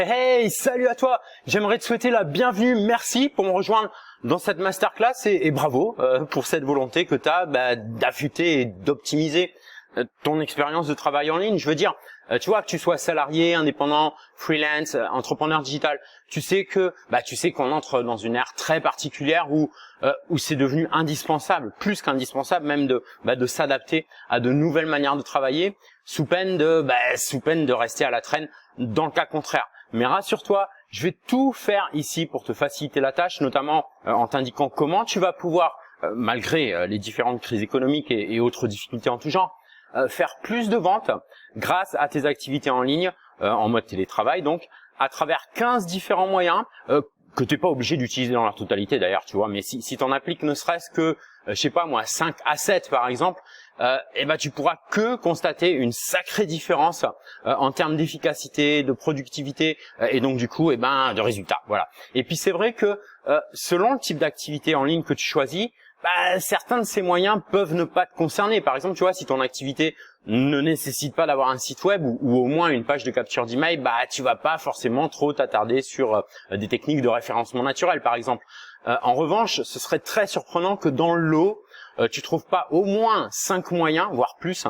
Hey, salut à toi. J'aimerais te souhaiter la bienvenue. Merci pour me rejoindre dans cette masterclass et bravo pour cette volonté que tu as d'affûter et d'optimiser ton expérience de travail en ligne. Je veux dire, tu vois, que tu sois salarié, indépendant, freelance, entrepreneur digital, tu sais qu'on entre dans une ère très particulière où c'est devenu indispensable, plus qu'indispensable même de s'adapter à de nouvelles manières de travailler sous peine de rester à la traîne dans le cas contraire. Mais rassure-toi, je vais tout faire ici pour te faciliter la tâche, notamment en t'indiquant comment tu vas pouvoir, malgré les différentes crises économiques et autres difficultés en tout genre, faire plus de ventes grâce à tes activités en ligne, en mode télétravail, donc à travers 15 différents moyens que tu n'es pas obligé d'utiliser dans leur totalité d'ailleurs, tu vois, mais si tu en appliques ne serait-ce que, je sais pas moi, 5 à 7 par exemple, tu pourras que constater une sacrée différence en termes d'efficacité, de productivité et donc du coup de résultats. Voilà. Et puis c'est vrai que selon le type d'activité en ligne que tu choisis, certains de ces moyens peuvent ne pas te concerner. Par exemple, tu vois, si ton activité ne nécessite pas d'avoir un site web ou au moins une page de capture d'email, tu vas pas forcément trop t'attarder sur des techniques de référencement naturel, par exemple. En revanche, ce serait très surprenant que dans le lot, tu trouves pas au moins 5 moyens, voire plus,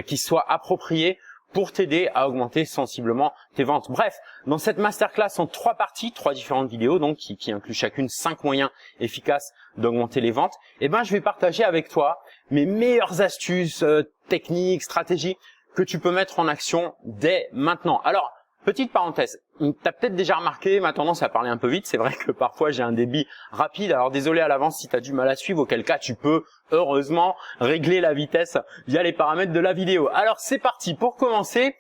qui soient appropriés pour t'aider à augmenter sensiblement tes ventes. Bref, dans cette masterclass en 3 parties, 3 différentes vidéos, donc qui incluent chacune 5 moyens efficaces d'augmenter les ventes, je vais partager avec toi mes meilleures astuces, techniques, stratégies que tu peux mettre en action dès maintenant. Alors, petite parenthèse, tu as peut-être déjà remarqué ma tendance à parler un peu vite, c'est vrai que parfois j'ai un débit rapide, alors désolé à l'avance si tu as du mal à suivre, auquel cas tu peux heureusement régler la vitesse via les paramètres de la vidéo. Alors c'est parti, pour commencer,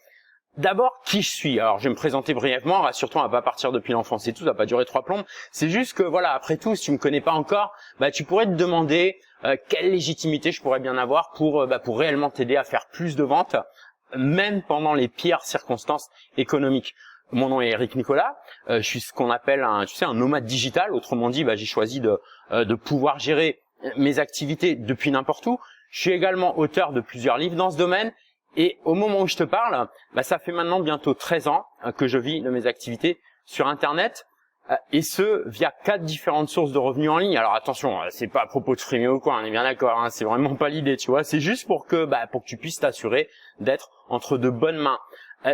d'abord qui je suis. Alors je vais me présenter brièvement, rassure-toi, on va pas partir depuis l'enfance et tout, ça va pas durer 3 plombes, c'est juste que voilà, après tout, si tu me connais pas encore, tu pourrais te demander quelle légitimité je pourrais bien avoir pour réellement t'aider à faire plus de ventes, même pendant les pires circonstances économiques. Mon nom est Eric Nicolas, je suis ce qu'on appelle un nomade digital, autrement dit, j'ai choisi de pouvoir gérer mes activités depuis n'importe où. Je suis également auteur de plusieurs livres dans ce domaine et au moment où je te parle, ça fait maintenant bientôt 13 ans que je vis de mes activités sur Internet et ce via 4 différentes sources de revenus en ligne. Alors attention, c'est pas à propos de frimer ou quoi, on est bien d'accord, c'est vraiment pas l'idée, tu vois. C'est juste pour que tu puisses t'assurer d'être entre de bonnes mains.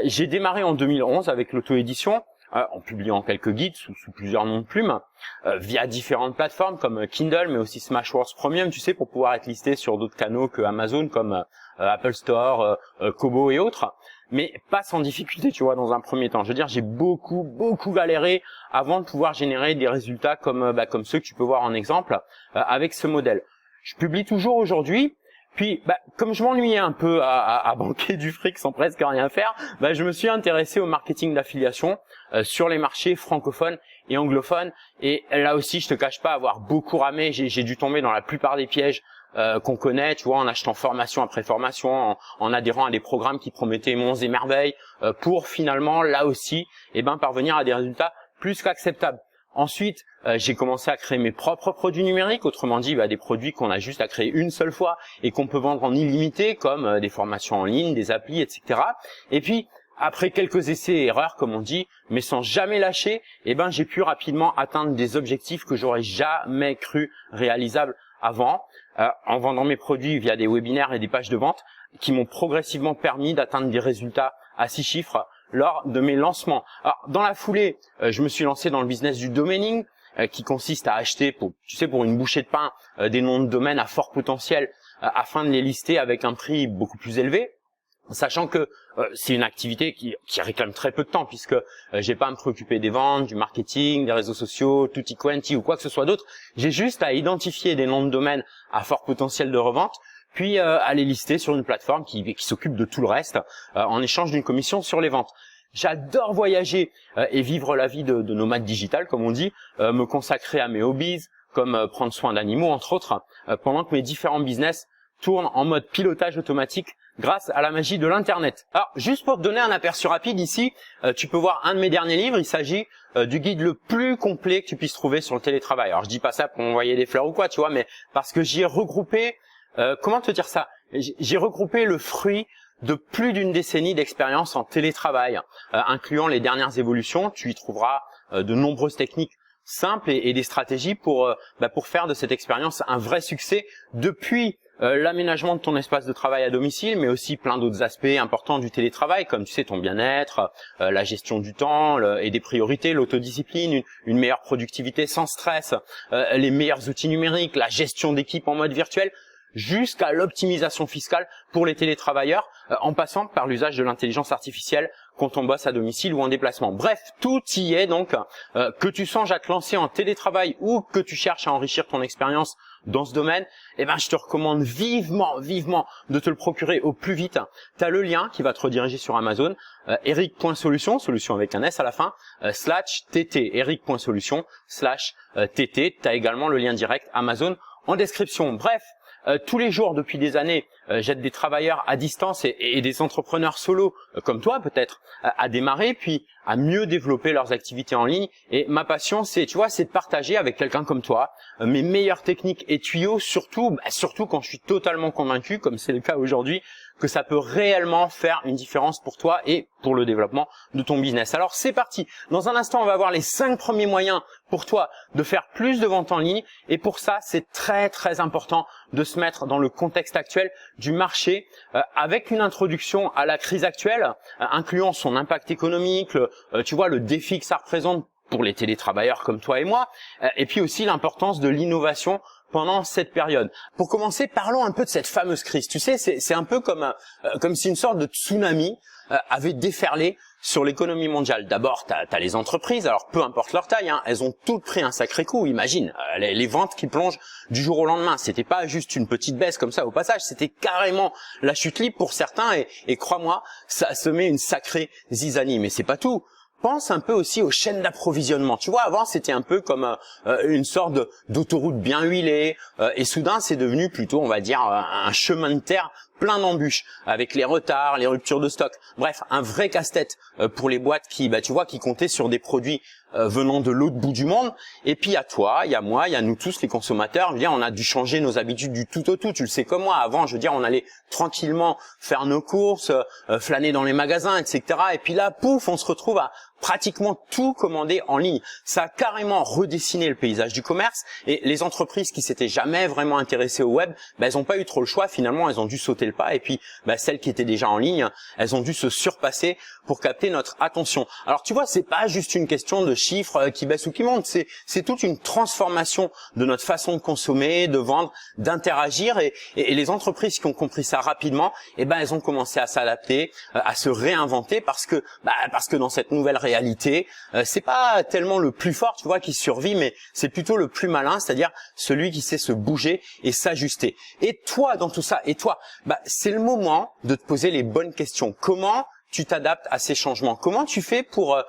J'ai démarré en 2011 avec l'auto-édition, en publiant quelques guides sous plusieurs noms de plumes, via différentes plateformes comme Kindle, mais aussi Smashwords Premium, tu sais, pour pouvoir être listé sur d'autres canaux que Amazon comme Apple Store, Kobo et autres. Mais pas sans difficulté, tu vois, dans un premier temps. Je veux dire, j'ai beaucoup galéré avant de pouvoir générer des résultats comme ceux que tu peux voir en exemple avec ce modèle. Je publie toujours aujourd'hui. Puis, comme je m'ennuyais un peu à banquer du fric sans presque rien faire, je me suis intéressé au marketing d'affiliation sur les marchés francophones et anglophones. Et là aussi, je te cache pas avoir beaucoup ramé. J'ai dû tomber dans la plupart des pièges qu'on connaît, tu vois, en achetant formation après formation, en adhérant à des programmes qui promettaient monts et merveilles, pour finalement, là aussi, parvenir à des résultats plus qu'acceptables. Ensuite, j'ai commencé à créer mes propres produits numériques, autrement dit des produits qu'on a juste à créer une seule fois et qu'on peut vendre en illimité, comme des formations en ligne, des applis, etc. Et puis, après quelques essais et erreurs, comme on dit, mais sans jamais lâcher, j'ai pu rapidement atteindre des objectifs que j'aurais jamais cru réalisables avant, en vendant mes produits via des webinaires et des pages de vente qui m'ont progressivement permis d'atteindre des résultats à 6 chiffres lors de mes lancements. Alors, dans la foulée, je me suis lancé dans le business du domaining, qui consiste à acheter pour une bouchée de pain des noms de domaine à fort potentiel afin de les lister avec un prix beaucoup plus élevé, sachant que c'est une activité qui réclame très peu de temps puisque j'ai pas à me préoccuper des ventes, du marketing, des réseaux sociaux, tutti quanti ou quoi que ce soit d'autre. J'ai juste à identifier des noms de domaine à fort potentiel de revente, puis à les lister sur une plateforme qui s'occupe de tout le reste en échange d'une commission sur les ventes. J'adore voyager et vivre la vie de nomade digital, comme on dit, me consacrer à mes hobbies, comme prendre soin d'animaux, entre autres, pendant que mes différents business tournent en mode pilotage automatique grâce à la magie de l'Internet. Alors, juste pour te donner un aperçu rapide ici, tu peux voir un de mes derniers livres, il s'agit du guide le plus complet que tu puisses trouver sur le télétravail. Alors, je dis pas ça pour envoyer des fleurs ou quoi, tu vois, mais parce que j'y ai regroupé, comment te dire ça, j'ai regroupé le fruit de plus d'une décennie d'expérience en télétravail, incluant les dernières évolutions. Tu y trouveras de nombreuses techniques simples et des stratégies pour faire de cette expérience un vrai succès, depuis l'aménagement de ton espace de travail à domicile, mais aussi plein d'autres aspects importants du télétravail, comme tu sais, ton bien-être, la gestion du temps et des priorités, l'autodiscipline, une meilleure productivité sans stress, les meilleurs outils numériques, la gestion d'équipe en mode virtuel, jusqu'à l'optimisation fiscale pour les télétravailleurs, en passant par l'usage de l'intelligence artificielle quand on bosse à domicile ou en déplacement. Bref, tout y est donc. Que tu songes à te lancer en télétravail ou que tu cherches à enrichir ton expérience dans ce domaine, je te recommande vivement de te le procurer au plus vite. Tu as le lien qui va te rediriger sur Amazon, eric.solution, solution avec un S à la fin, /tt, eric.solution/tt. Tu as également le lien direct Amazon en description. Bref, tous les jours depuis des années, j'aide des travailleurs à distance et des entrepreneurs solo comme toi peut-être à démarrer puis à mieux développer leurs activités en ligne. Et ma passion, c'est de partager avec quelqu'un comme toi mes meilleures techniques et tuyaux, surtout quand je suis totalement convaincu, comme c'est le cas aujourd'hui, que ça peut réellement faire une différence pour toi et pour le développement de ton business. Alors c'est parti. Dans un instant, on va voir les 5 premiers moyens pour toi de faire plus de ventes en ligne. Et pour ça, c'est très important de se mettre dans le contexte actuel du marché, avec une introduction à la crise actuelle, incluant son impact économique, le défi que ça représente pour les télétravailleurs comme toi et moi, et puis aussi l'importance de l'innovation pendant cette période. Pour commencer, parlons un peu de cette fameuse crise. Tu sais, c'est un peu comme si une sorte de tsunami avait déferlé sur l'économie mondiale. D'abord, t'as les entreprises, alors peu importe leur taille, elles ont toutes pris un sacré coup. Imagine, les ventes qui plongent du jour au lendemain. C'était pas juste une petite baisse comme ça au passage, c'était carrément la chute libre pour certains et crois-moi, ça a semé une sacrée zizanie. Mais c'est pas tout. Pense un peu aussi aux chaînes d'approvisionnement. Tu vois, avant, c'était un peu comme une sorte d'autoroute bien huilée, et soudain, c'est devenu plutôt, on va dire, un chemin de terre plein d'embûches, avec les retards, les ruptures de stock. Bref, un vrai casse-tête pour les boîtes qui comptaient sur des produits venant de l'autre bout du monde. Et puis, il y a toi, il y a moi, il y a nous tous, les consommateurs. On a dû changer nos habitudes du tout au tout. Tu le sais comme moi. Avant, on allait tranquillement faire nos courses, flâner dans les magasins, etc. Et puis là, pouf, on se retrouve à pratiquement tout commander en ligne. Ça a carrément redessiné le paysage du commerce, et les entreprises qui s'étaient jamais vraiment intéressées au web, elles n'ont pas eu trop le choix. Finalement, elles ont dû sauter le pas, et puis celles qui étaient déjà en ligne, elles ont dû se surpasser pour capter notre attention. Alors tu vois, c'est pas juste une question de chiffres qui baissent ou qui montent, c'est toute une transformation de notre façon de consommer, de vendre, d'interagir, et les entreprises qui ont compris ça rapidement, elles ont commencé à s'adapter, à se réinventer, parce que dans cette nouvelle réalité, c'est pas tellement le plus fort, qui survit, mais c'est plutôt le plus malin, c'est-à-dire celui qui sait se bouger et s'ajuster. Et toi, dans tout ça, c'est le moment de te poser les bonnes questions. Comment tu t'adaptes à ces changements? Comment tu fais pour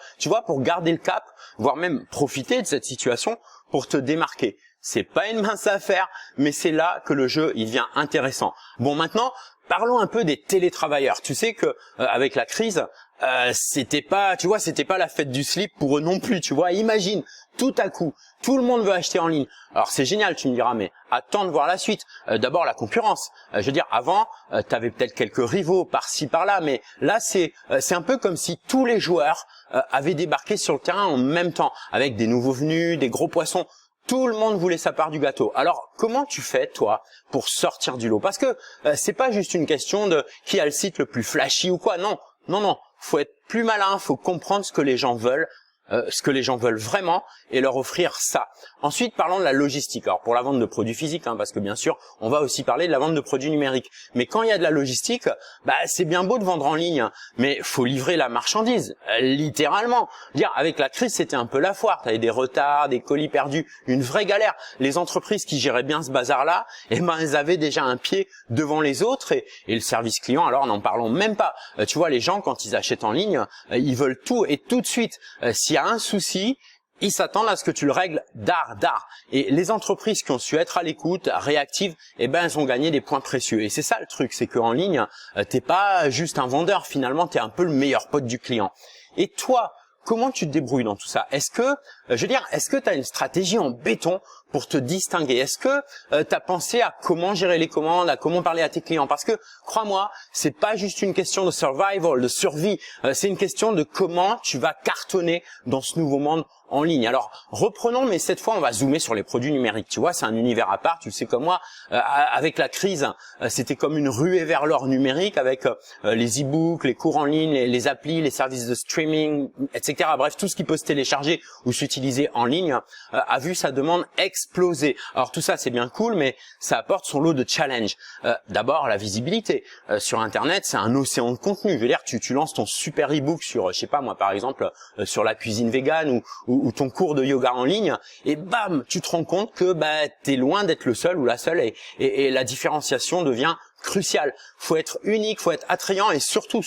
garder le cap, voire même profiter de cette situation pour te démarquer? C'est pas une mince affaire, mais c'est là que le jeu, il devient intéressant. Bon, maintenant, parlons un peu des télétravailleurs. Tu sais que avec la crise, c'était pas la fête du slip pour eux non plus. Imagine, tout à coup, tout le monde veut acheter en ligne. Alors c'est génial, tu me diras, mais attends de voir la suite. D'abord la concurrence. Avant, t'avais peut-être quelques rivaux par-ci par-là, mais là c'est un peu comme si tous les joueurs avaient débarqué sur le terrain en même temps, avec des nouveaux venus, des gros poissons. Tout le monde voulait sa part du gâteau. Alors, comment tu fais, toi, pour sortir du lot? Parce que c'est pas juste une question de qui a le site le plus flashy ou quoi. Non. Faut être plus malin, faut comprendre ce que les gens veulent, vraiment, et leur offrir ça. Ensuite, parlons de la logistique. Alors, pour la vente de produits physiques, parce que bien sûr, on va aussi parler de la vente de produits numériques. Mais quand il y a de la logistique, c'est bien beau de vendre en ligne, mais faut livrer la marchandise, littéralement. Avec la crise, c'était un peu la foire. T'avais des retards, des colis perdus, une vraie galère. Les entreprises qui géraient bien ce bazar-là, elles avaient déjà un pied devant les autres, et le service client, alors n'en parlons même pas. Les gens, quand ils achètent en ligne, ils veulent tout et tout de suite. S'il y a un souci, ils s'attendent à ce que tu le règles d'art. Et les entreprises qui ont su être à l'écoute, réactives, elles ont gagné des points précieux. Et c'est ça le truc, c'est qu'en ligne, t'es pas juste un vendeur, finalement, t'es un peu le meilleur pote du client. Et toi, comment tu te débrouilles dans tout ça? Est-ce que Je veux dire, est-ce que tu as une stratégie en béton pour te distinguer? Est-ce que tu as pensé à comment gérer les commandes, à comment parler à tes clients? Parce que, crois-moi, c'est pas juste une question de survival, de survie. C'est une question de comment tu vas cartonner dans ce nouveau monde en ligne. Alors, reprenons, mais cette fois, on va zoomer sur les produits numériques. Tu vois, c'est un univers à part. Tu le sais comme moi, avec la crise, c'était comme une ruée vers l'or numérique avec les e-books, les cours en ligne, les applis, les services de streaming, etc. Bref, tout ce qui peut se télécharger ou s'utiliser en ligne a vu sa demande exploser. Alors, tout ça, c'est bien cool, mais ça apporte son lot de challenges. D'abord, la visibilité. Sur Internet, c'est un océan de contenu. Je veux dire, tu lances ton super e-book sur, je sais pas moi, par exemple, sur la cuisine végane ou ton cours de yoga en ligne, et bam, tu te rends compte que t'es loin d'être le seul ou la seule, et la différenciation devient cruciale. Faut être unique, faut être attrayant, et surtout,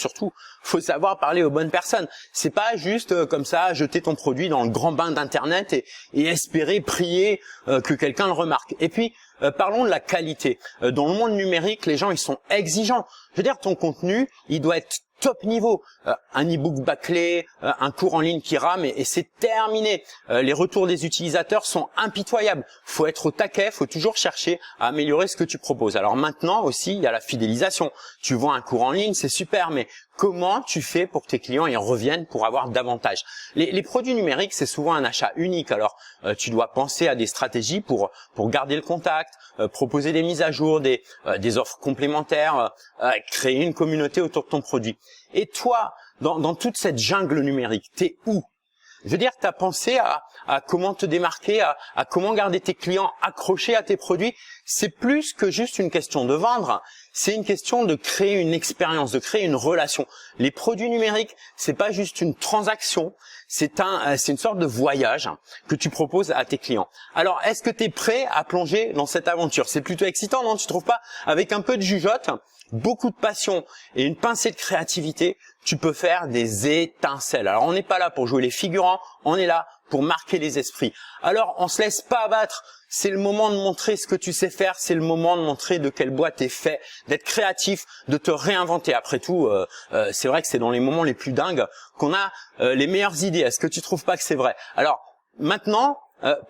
faut savoir parler aux bonnes personnes. C'est pas juste comme ça jeter ton produit dans le grand bain d'internet et espérer, prier que quelqu'un le remarque. Et puis parlons de la qualité. Dans le monde numérique, les gens ils sont exigeants. Je veux dire, ton contenu, il doit être top niveau, un e-book bâclé, un cours en ligne qui rame et c'est terminé. Les retours des utilisateurs sont impitoyables. Faut être au taquet, faut toujours chercher à améliorer ce que tu proposes. Alors maintenant aussi, il y a la fidélisation. Tu vends un cours en ligne, c'est super, mais comment tu fais pour que tes clients y reviennent pour avoir davantage? Les produits numériques, c'est souvent un achat unique. Alors, tu dois penser à des stratégies pour garder le contact, proposer des mises à jour, des offres complémentaires, créer une communauté autour de ton produit. Et toi, dans toute cette jungle numérique, t'es où? Je veux dire, tu as pensé à comment te démarquer, à comment garder tes clients accrochés à tes produits. C'est plus que juste une question de vendre, c'est une question de créer une expérience, de créer une relation. Les produits numériques, c'est pas juste une transaction, c'est une sorte de voyage que tu proposes à tes clients. Alors, est-ce que tu es prêt à plonger dans cette aventure? C'est plutôt excitant, non? Tu trouves pas? Avec un peu de jugeote, beaucoup de passion et une pincée de créativité, tu peux faire des étincelles. Alors, on n'est pas là pour jouer les figurants, on est là pour marquer les esprits. Alors, on se laisse pas abattre. C'est le moment de montrer ce que tu sais faire, c'est le moment de montrer de quelle boîte t'es fait, d'être créatif, de te réinventer. Après tout, c'est vrai que c'est dans les moments les plus dingues qu'on a les meilleures idées. Est-ce que tu trouves pas que c'est vrai? Alors, maintenant,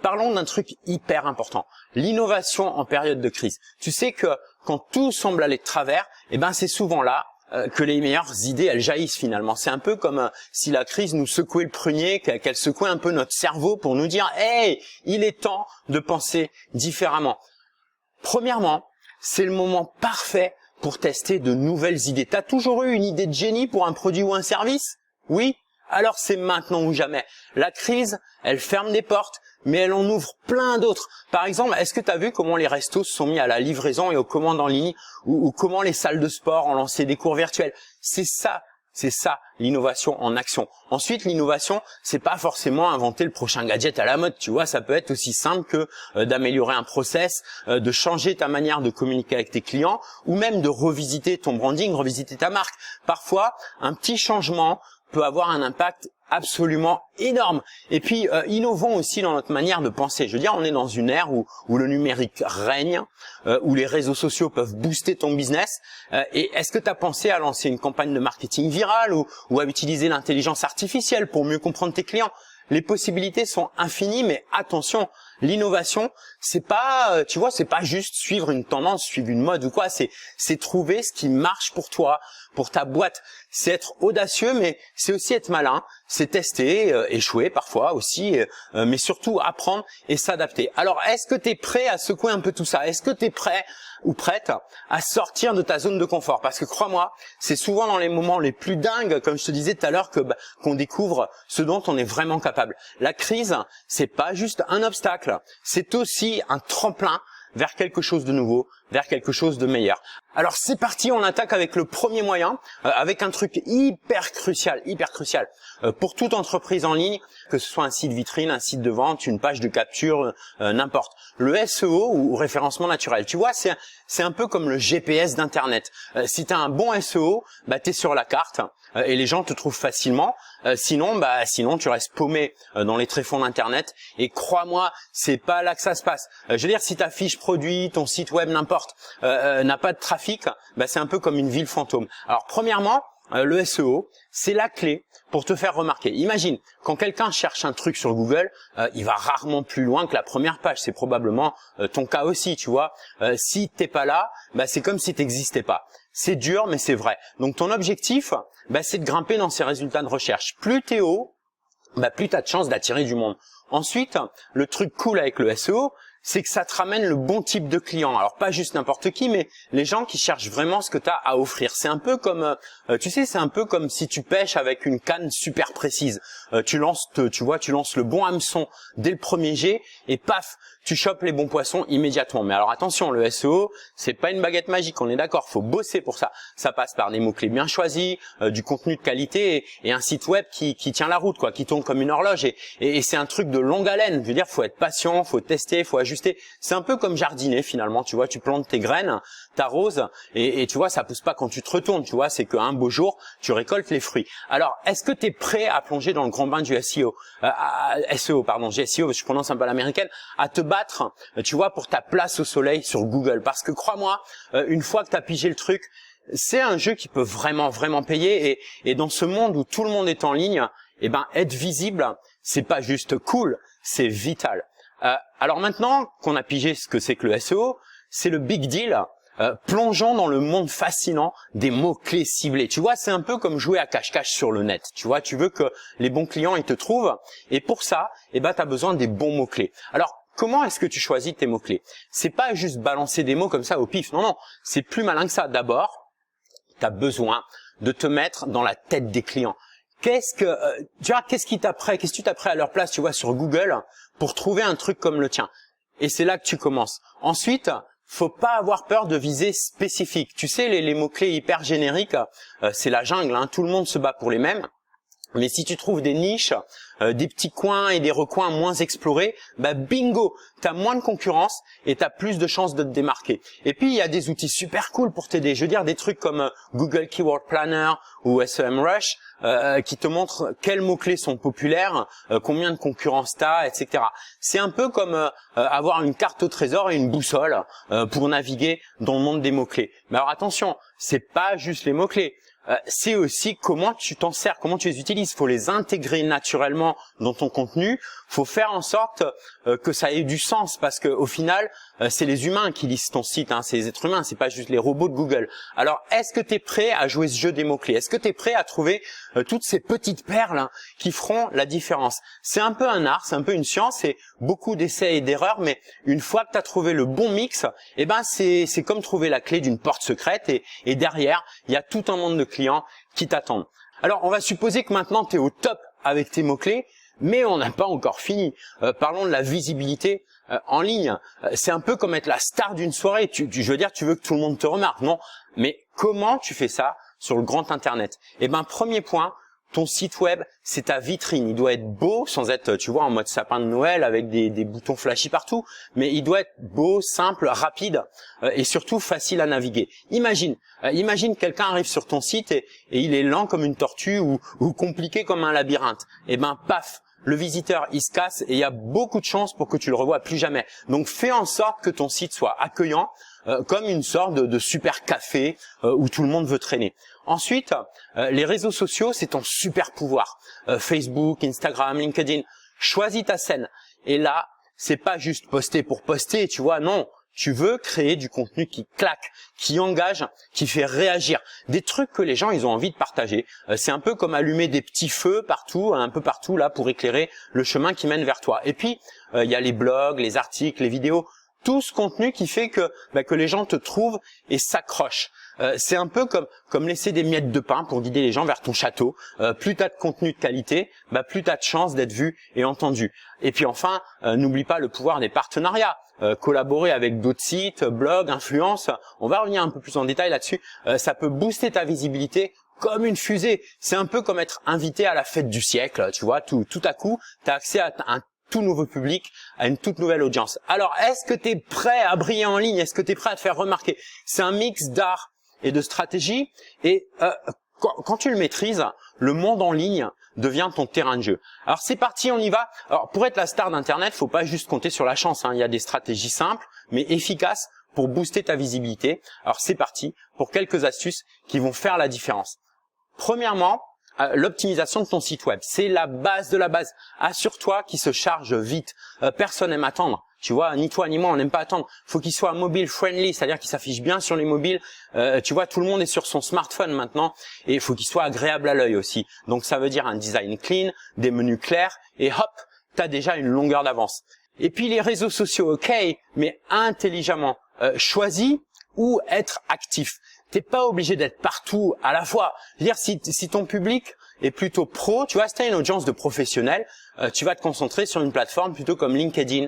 parlons d'un truc hyper important. L'innovation en période de crise. Tu sais que quand tout semble aller de travers, c'est souvent là que les meilleures idées, elles jaillissent finalement. C'est un peu comme si la crise nous secouait le prunier, qu'elle secouait un peu notre cerveau pour nous dire « Hey, il est temps de penser différemment ». Premièrement, c'est le moment parfait pour tester de nouvelles idées. T'as toujours eu une idée de génie pour un produit ou un service? Oui? Alors c'est maintenant ou jamais. La crise, elle ferme des portes, mais elle en ouvre plein d'autres. Par exemple, est-ce que tu as vu comment les restos se sont mis à la livraison et aux commandes en ligne, ou comment les salles de sport ont lancé des cours virtuels? C'est ça l'innovation en action. Ensuite, l'innovation, c'est pas forcément inventer le prochain gadget à la mode, tu vois, ça peut être aussi simple que d'améliorer un process, de changer ta manière de communiquer avec tes clients, ou même de revisiter ton branding, revisiter ta marque. Parfois, un petit changement peut avoir un impact absolument énorme. Et puis, innovons aussi dans notre manière de penser. Je veux dire, on est dans une ère où le numérique règne, où les réseaux sociaux peuvent booster ton business. Et est-ce que tu as pensé à lancer une campagne de marketing virale ou à utiliser l'intelligence artificielle pour mieux comprendre tes clients? Les possibilités sont infinies, mais attention, l'innovation, c'est pas, tu vois, c'est pas juste suivre une tendance, suivre une mode ou quoi. C'est trouver ce qui marche pour toi, pour ta boîte. C'est être audacieux, mais c'est aussi être malin. C'est tester, échouer parfois aussi, mais surtout apprendre et s'adapter. Alors, est-ce que tu es prêt à secouer un peu tout ça? Est-ce que tu es prêt ou prête à sortir de ta zone de confort? Parce que crois-moi, c'est souvent dans les moments les plus dingues, comme je te disais tout à l'heure, qu'on découvre ce dont on est vraiment capable. La crise, c'est pas juste un obstacle, c'est aussi un tremplin vers quelque chose de nouveau, vers quelque chose de meilleur. Alors c'est parti, on attaque avec le premier moyen, avec un truc hyper crucial pour toute entreprise en ligne, que ce soit un site vitrine, un site de vente, une page de capture, n'importe. Le SEO ou référencement naturel. Tu vois, c'est un peu comme le GPS d'Internet. Si tu as un bon SEO, tu es sur la carte et les gens te trouvent facilement. Sinon tu restes paumé dans les tréfonds d'Internet. Et crois-moi, c'est pas là que ça se passe. Je veux dire, si ta fiche produit, ton site web, n'importe, n'a pas de trafic, c'est un peu comme une ville fantôme. Alors premièrement, le SEO, c'est la clé pour te faire remarquer. Imagine, quand quelqu'un cherche un truc sur Google, il va rarement plus loin que la première page. C'est probablement ton cas aussi, tu vois. Si t'es pas là, c'est comme si t'existais pas. C'est dur, mais c'est vrai. Donc ton objectif, c'est de grimper dans ces résultats de recherche. Plus t'es haut, plus t'as de chances d'attirer du monde. Ensuite, le truc cool avec le SEO, c'est que ça te ramène le bon type de client. Alors pas juste n'importe qui, mais les gens qui cherchent vraiment ce que tu as à offrir. C'est un peu comme, c'est un peu comme si tu pêches avec une canne super précise. Tu lances le bon hameçon dès le premier jet et paf, tu chopes les bons poissons immédiatement. Mais alors attention, le SEO, c'est pas une baguette magique, on est d'accord, faut bosser pour ça. Ça passe par des mots-clés bien choisis, du contenu de qualité et un site web qui tient la route, quoi, qui tourne comme une horloge. Et c'est un truc de longue haleine. Je veux dire, faut être patient, faut tester, faut ajuster. C'est un peu comme jardiner finalement, tu vois, tu plantes tes graines, t'arroses et tu vois, ça pousse pas quand tu te retournes, tu vois, c'est qu'un beau jour, tu récoltes les fruits. Alors, est-ce que tu es prêt à plonger dans le grand bain du SEO, SEO, je prononce un peu à l'américaine, à te battre, tu vois, pour ta place au soleil sur Google? Parce que crois-moi, une fois que tu as pigé le truc, c'est un jeu qui peut vraiment payer et dans ce monde où tout le monde est en ligne, être visible, c'est pas juste cool, c'est vital. Alors maintenant qu'on a pigé ce que c'est que le SEO, c'est le big deal. Plongeons dans le monde fascinant des mots-clés ciblés. Tu vois, c'est un peu comme jouer à cache-cache sur le net. Tu vois, tu veux que les bons clients ils te trouvent et pour ça, tu as besoin des bons mots-clés. Alors, comment est-ce que tu choisis tes mots-clés? C'est pas juste balancer des mots comme ça au pif. Non, c'est plus malin que ça. D'abord, tu as besoin de te mettre dans la tête des clients. Qu'est-ce que tu t'apprêtes à leur place, tu vois, sur Google pour trouver un truc comme le tien? Et c'est là que tu commences. Ensuite, faut pas avoir peur de viser spécifique. Tu sais, les mots-clés hyper génériques, c'est la jungle, hein, tout le monde se bat pour les mêmes. Mais si tu trouves des niches, des petits coins et des recoins moins explorés, bingo, t'as moins de concurrence et t'as plus de chances de te démarquer. Et puis il y a des outils super cool pour t'aider. Je veux dire des trucs comme Google Keyword Planner ou SEMrush qui te montrent quels mots-clés sont populaires, combien de concurrence t'as, etc. C'est un peu comme avoir une carte au trésor et une boussole pour naviguer dans le monde des mots-clés. Mais alors attention, c'est pas juste les mots-clés. C'est aussi comment tu t'en sers, comment tu les utilises. Il faut les intégrer naturellement dans ton contenu. Faut faire en sorte que ça ait du sens parce que au final, c'est les humains qui lisent ton site, hein, c'est les êtres humains, c'est pas juste les robots de Google. Alors, est-ce que tu es prêt à jouer ce jeu des mots-clés? Est-ce que tu es prêt à trouver toutes ces petites perles qui feront la différence? C'est un peu un art, c'est un peu une science et beaucoup d'essais et d'erreurs, mais une fois que tu as trouvé le bon mix, c'est comme trouver la clé d'une porte secrète et derrière, il y a tout un monde de clients qui t'attendent. Alors, on va supposer que maintenant tu es au top avec tes mots-clés, mais on n'a pas encore fini. Parlons de la visibilité en ligne. C'est un peu comme être la star d'une soirée. Je veux dire, tu veux que tout le monde te remarque, non? Mais comment tu fais ça sur le grand Internet? Premier point, ton site web, c'est ta vitrine. Il doit être beau, sans être, tu vois, en mode sapin de Noël avec des boutons flashy partout. Mais il doit être beau, simple, rapide et surtout facile à naviguer. Imagine quelqu'un arrive sur ton site et il est lent comme une tortue ou compliqué comme un labyrinthe. Paf, le visiteur, il se casse et il y a beaucoup de chances pour que tu le revoies plus jamais. Donc, fais en sorte que ton site soit accueillant, comme une sorte de super café où tout le monde veut traîner. Ensuite, les réseaux sociaux, c'est ton super pouvoir. Facebook, Instagram, LinkedIn. Choisis ta scène. Et là, c'est pas juste poster pour poster, tu vois, non. Tu veux créer du contenu qui claque, qui engage, qui fait réagir. Des trucs que les gens, ils ont envie de partager. C'est un peu comme allumer des petits feux partout, un peu partout, là, pour éclairer le chemin qui mène vers toi. Et puis, il y a les blogs, les articles, les vidéos. Tout ce contenu qui fait que les gens te trouvent et s'accrochent. C'est un peu comme laisser des miettes de pain pour guider les gens vers ton château. Plus tu as de contenu de qualité, plus tu as de chances d'être vu et entendu. Et puis enfin, n'oublie pas le pouvoir des partenariats. Collaborer avec d'autres sites, blogs, influences. On va revenir un peu plus en détail là-dessus. Ça peut booster ta visibilité comme une fusée. C'est un peu comme être invité à la fête du siècle. Tu vois, tout à coup, tu as accès à un tout nouveau public, à une toute nouvelle audience. Alors, est-ce que tu es prêt à briller en ligne? Est-ce que tu es prêt à te faire remarquer? C'est un mix d'art et de stratégie. Et quand tu le maîtrises, le monde en ligne devient ton terrain de jeu. Alors, c'est parti, on y va. Alors, pour être la star d'Internet, faut pas juste compter sur la chance, hein. Il y a des stratégies simples, mais efficaces pour booster ta visibilité. Alors, c'est parti pour quelques astuces qui vont faire la différence. Premièrement, l'optimisation de ton site web, c'est la base de la base. Assure-toi qu'il se charge vite. Personne n'aime attendre. Tu vois, ni toi ni moi, on n'aime pas attendre. Faut qu'il soit mobile friendly, c'est-à-dire qu'il s'affiche bien sur les mobiles. Tu vois, tout le monde est sur son smartphone maintenant, et il faut qu'il soit agréable à l'œil aussi. Donc ça veut dire un design clean, des menus clairs, et hop, t'as déjà une longueur d'avance. Et puis les réseaux sociaux, ok, mais intelligemment. Choisis où être actif. T'es pas obligé d'être partout à la fois. Je veux dire, si ton public est plutôt pro, tu vois, si t'as une audience de professionnels, tu vas te concentrer sur une plateforme plutôt comme LinkedIn.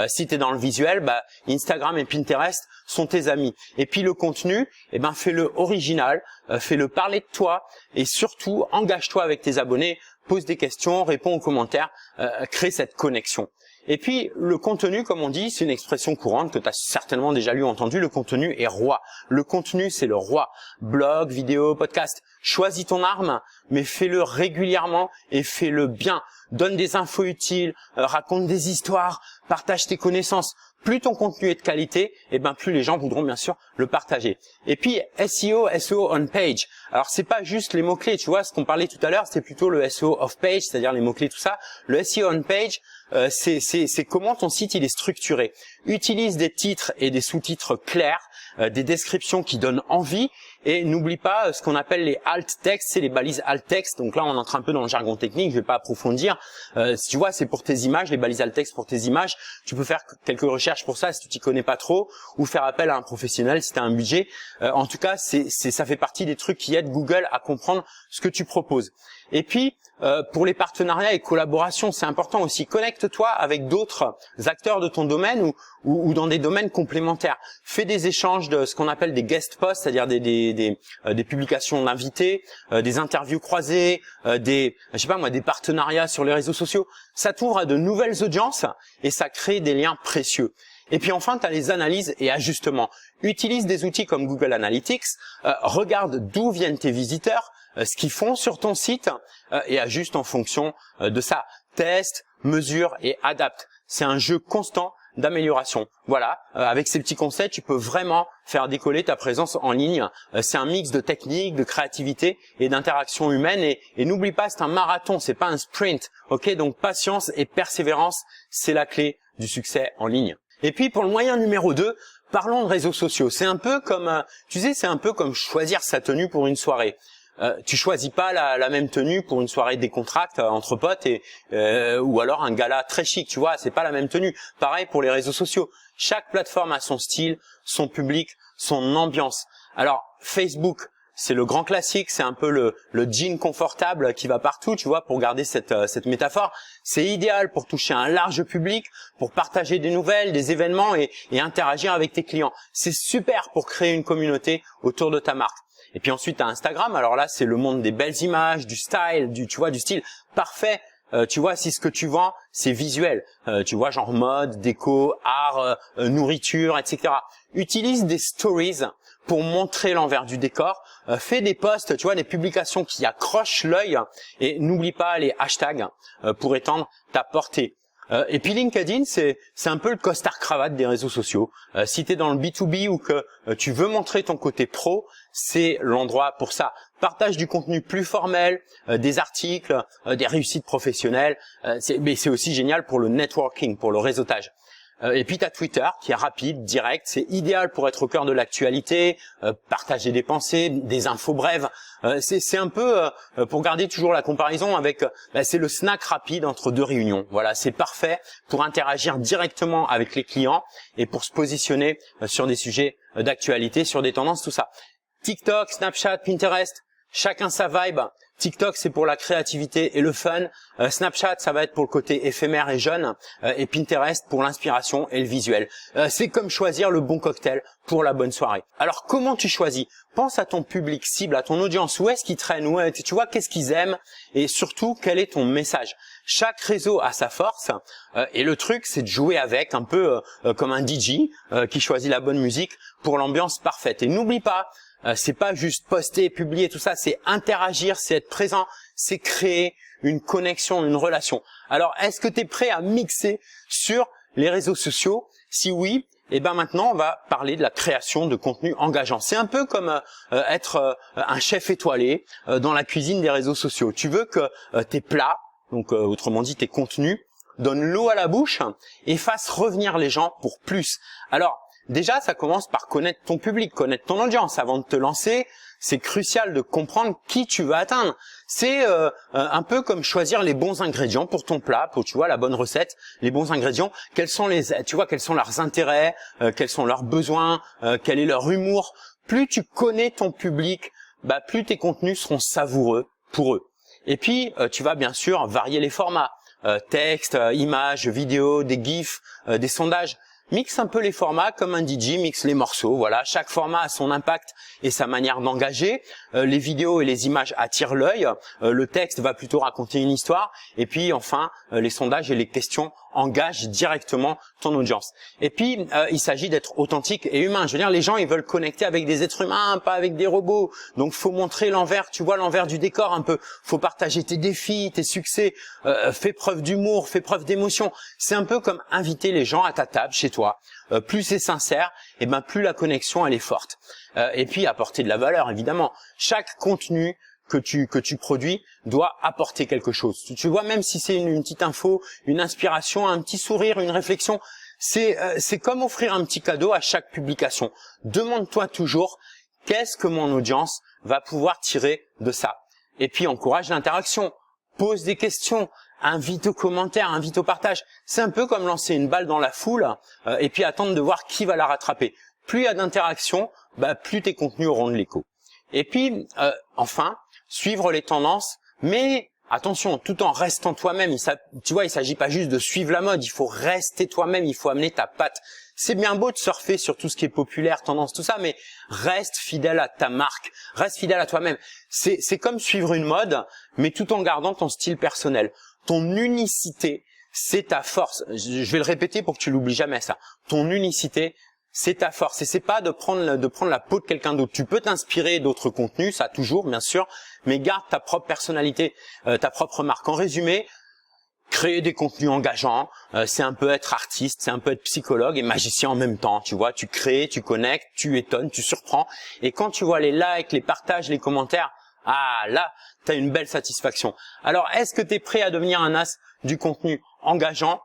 Si t'es dans le visuel, Instagram et Pinterest sont tes amis. Et puis le contenu, fais-le original, fais-le parler de toi, et surtout, engage-toi avec tes abonnés, pose des questions, réponds aux commentaires, crée cette connexion. Et puis, le contenu, comme on dit, c'est une expression courante que tu as certainement déjà lu ou entendu, le contenu est roi. Le contenu, c'est le roi. Blog, vidéo, podcast. Choisis ton arme, mais fais-le régulièrement et fais-le bien. Donne des infos utiles, raconte des histoires, partage tes connaissances. Plus ton contenu est de qualité, plus les gens voudront bien sûr le partager. Et puis SEO on page. Alors c'est pas juste les mots-clés, tu vois, ce qu'on parlait tout à l'heure, c'était plutôt le SEO off page, c'est-à-dire les mots-clés, tout ça. Le SEO on page, c'est comment ton site il est structuré. Utilise des titres et des sous-titres clairs, des descriptions qui donnent envie, et n'oublie pas ce qu'on appelle les alt text, c'est les balises alt text. Donc là on entre un peu dans le jargon technique, je vais pas approfondir. Tu vois, c'est pour tes images, les balises alt text pour tes images. Tu peux faire quelques recherches pour ça si tu t'y connais pas trop, ou faire appel à un professionnel si tu as un budget. En tout cas, ça fait partie des trucs qui aident Google à comprendre ce que tu proposes. Et puis, pour les partenariats et collaborations, c'est important aussi. Connecte-toi avec d'autres acteurs de ton domaine ou dans des domaines complémentaires. Fais des échanges de ce qu'on appelle des guest posts, c'est-à-dire des publications d'invités, des interviews croisées, des partenariats sur les réseaux sociaux. Ça t'ouvre à de nouvelles audiences et ça crée des liens précieux. Et puis enfin, tu as les analyses et ajustements. Utilise des outils comme Google Analytics, regarde d'où viennent tes visiteurs, ce qu'ils font sur ton site et ajuste en fonction de ça. Teste, mesure et adapte. C'est un jeu constant d'amélioration. Voilà, avec ces petits conseils, tu peux vraiment faire décoller ta présence en ligne. C'est un mix de technique, de créativité et d'interaction humaine. Et n'oublie pas, c'est un marathon, c'est pas un sprint. Ok, donc patience et persévérance, c'est la clé du succès en ligne. Et puis pour le moyen numéro 2, parlons de réseaux sociaux. C'est un peu comme, c'est un peu comme choisir sa tenue pour une soirée. Tu choisis pas la même tenue pour une soirée décontracte entre potes ou alors un gala très chic, tu vois, c'est pas la même tenue. Pareil pour les réseaux sociaux. Chaque plateforme a son style, son public, son ambiance. Alors Facebook, c'est le grand classique, c'est un peu le jean confortable qui va partout, tu vois, pour garder cette métaphore. C'est idéal pour toucher un large public, pour partager des nouvelles, des événements et interagir avec tes clients. C'est super pour créer une communauté autour de ta marque. Et puis ensuite, tu as Instagram. Alors là, c'est le monde des belles images, du style, du style parfait. Tu vois, si ce que tu vends, c'est visuel. Tu vois, genre mode, déco, art, nourriture, etc. Utilise des stories pour montrer l'envers du décor. Fais des posts, tu vois, des publications qui accrochent l'œil. Et n'oublie pas les hashtags pour étendre ta portée. Et puis LinkedIn, c'est un peu le costard-cravate des réseaux sociaux. Si tu es dans le B2B ou que tu veux montrer ton côté pro, c'est l'endroit pour ça. Partage du contenu plus formel, des articles, des réussites professionnelles. Mais c'est aussi génial pour le networking, pour le réseautage. Et puis tu as Twitter qui est rapide, direct, c'est idéal pour être au cœur de l'actualité, partager des pensées, des infos brèves. C'est un peu, pour garder toujours la comparaison avec, c'est le snack rapide entre deux réunions. Voilà, c'est parfait pour interagir directement avec les clients et pour se positionner sur des sujets d'actualité, sur des tendances, tout ça. TikTok, Snapchat, Pinterest, chacun sa vibe. TikTok, c'est pour la créativité et le fun. Snapchat, ça va être pour le côté éphémère et jeune. Et Pinterest pour l'inspiration et le visuel. C'est comme choisir le bon cocktail pour la bonne soirée. Alors, comment tu choisis? Pense à ton public cible, à ton audience. Où est-ce qu'ils traînent? Tu vois, qu'est-ce qu'ils aiment? Et surtout, quel est ton message? Chaque réseau a sa force. Et le truc, c'est de jouer avec, un peu comme un DJ qui choisit la bonne musique pour l'ambiance parfaite. Et n'oublie pas, c'est pas juste poster, publier, tout ça, c'est interagir, c'est être présent, c'est créer une connexion, une relation. Alors, est-ce que tu es prêt à mixer sur les réseaux sociaux? Si oui, Et ben maintenant, on va parler de la création de contenu engageant. C'est un peu comme être un chef étoilé dans la cuisine des réseaux sociaux. Tu veux que tes plats, donc autrement dit tes contenus, donnent l'eau à la bouche et fassent revenir les gens pour plus. Alors déjà, ça commence par connaître ton public, connaître ton audience. Avant de te lancer, c'est crucial de comprendre qui tu veux atteindre. C'est un peu comme choisir les bons ingrédients pour ton plat, pour la bonne recette, les bons ingrédients. Quels sont leurs intérêts, quels sont leurs besoins, quel est leur humour. Plus tu connais ton public, plus tes contenus seront savoureux pour eux. Et puis tu vas bien sûr varier les formats, texte, images, vidéos, des gifs, des sondages. Mixe un peu les formats comme un DJ mixe les morceaux. Voilà, chaque format a son impact et sa manière d'engager. Les vidéos et les images attirent l'œil. Le texte va plutôt raconter une histoire. Et puis enfin, les sondages et les questions engagent directement ton audience. Et puis, il s'agit d'être authentique et humain. Je veux dire, les gens, ils veulent connecter avec des êtres humains, pas avec des robots. Donc, faut montrer l'envers, l'envers du décor un peu. Faut partager tes défis, tes succès. Fais preuve d'humour, fais preuve d'émotion. C'est un peu comme inviter les gens à ta table chez toi. Plus c'est sincère, et plus la connexion elle est forte. Et puis apporter de la valeur, évidemment. Chaque contenu que tu produis doit apporter quelque chose. Tu vois, même si c'est une petite info, une inspiration, un petit sourire, une réflexion, c'est comme offrir un petit cadeau à chaque publication. Demande-toi toujours qu'est-ce que mon audience va pouvoir tirer de ça. Et puis encourage l'interaction, pose des questions, invite aux commentaires, invite au partage. C'est un peu comme lancer une balle dans la foule et puis attendre de voir qui va la rattraper. Plus il y a d'interaction, plus tes contenus auront de l'écho. Et puis enfin, suivre les tendances, mais attention, tout en restant toi-même. Tu vois, il s'agit pas juste de suivre la mode, il faut rester toi-même, il faut amener ta patte. C'est bien beau de surfer sur tout ce qui est populaire, tendance, tout ça, mais reste fidèle à ta marque, reste fidèle à toi-même. C'est comme suivre une mode, mais tout en gardant ton style personnel. Ton unicité, c'est ta force. Je vais le répéter pour que tu l'oublies jamais, ça. Ton unicité, c'est ta force. Et c'est pas de prendre la peau de quelqu'un d'autre. Tu peux t'inspirer d'autres contenus, ça toujours, bien sûr, mais garde ta propre personnalité, ta propre marque. En résumé, créer des contenus engageants, c'est un peu être artiste, c'est un peu être psychologue et magicien en même temps. Tu vois, tu crées, tu connectes, tu étonnes, tu surprends. Et quand tu vois les likes, les partages, les commentaires, là, tu as une belle satisfaction. Alors, est-ce que tu es prêt à devenir un as du contenu engageant?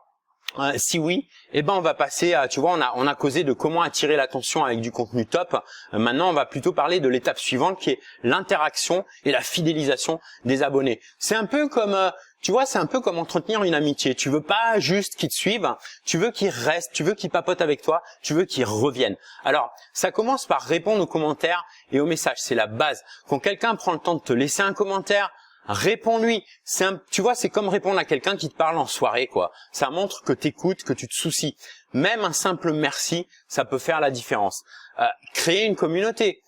Si oui, on va passer à, on a causé de comment attirer l'attention avec du contenu top. Maintenant, on va plutôt parler de l'étape suivante qui est l'interaction et la fidélisation des abonnés. C'est un peu comme, c'est un peu comme entretenir une amitié. Tu veux pas juste qu'ils te suivent, tu veux qu'ils restent, tu veux qu'ils papotent avec toi, tu veux qu'ils reviennent. Alors, ça commence par répondre aux commentaires et aux messages. C'est la base. Quand quelqu'un prend le temps de te laisser un commentaire, réponds-lui. C'est comme répondre à quelqu'un qui te parle en soirée, quoi. Ça montre que t'écoutes, que tu te soucies. Même un simple merci, ça peut faire la différence. Créer une communauté.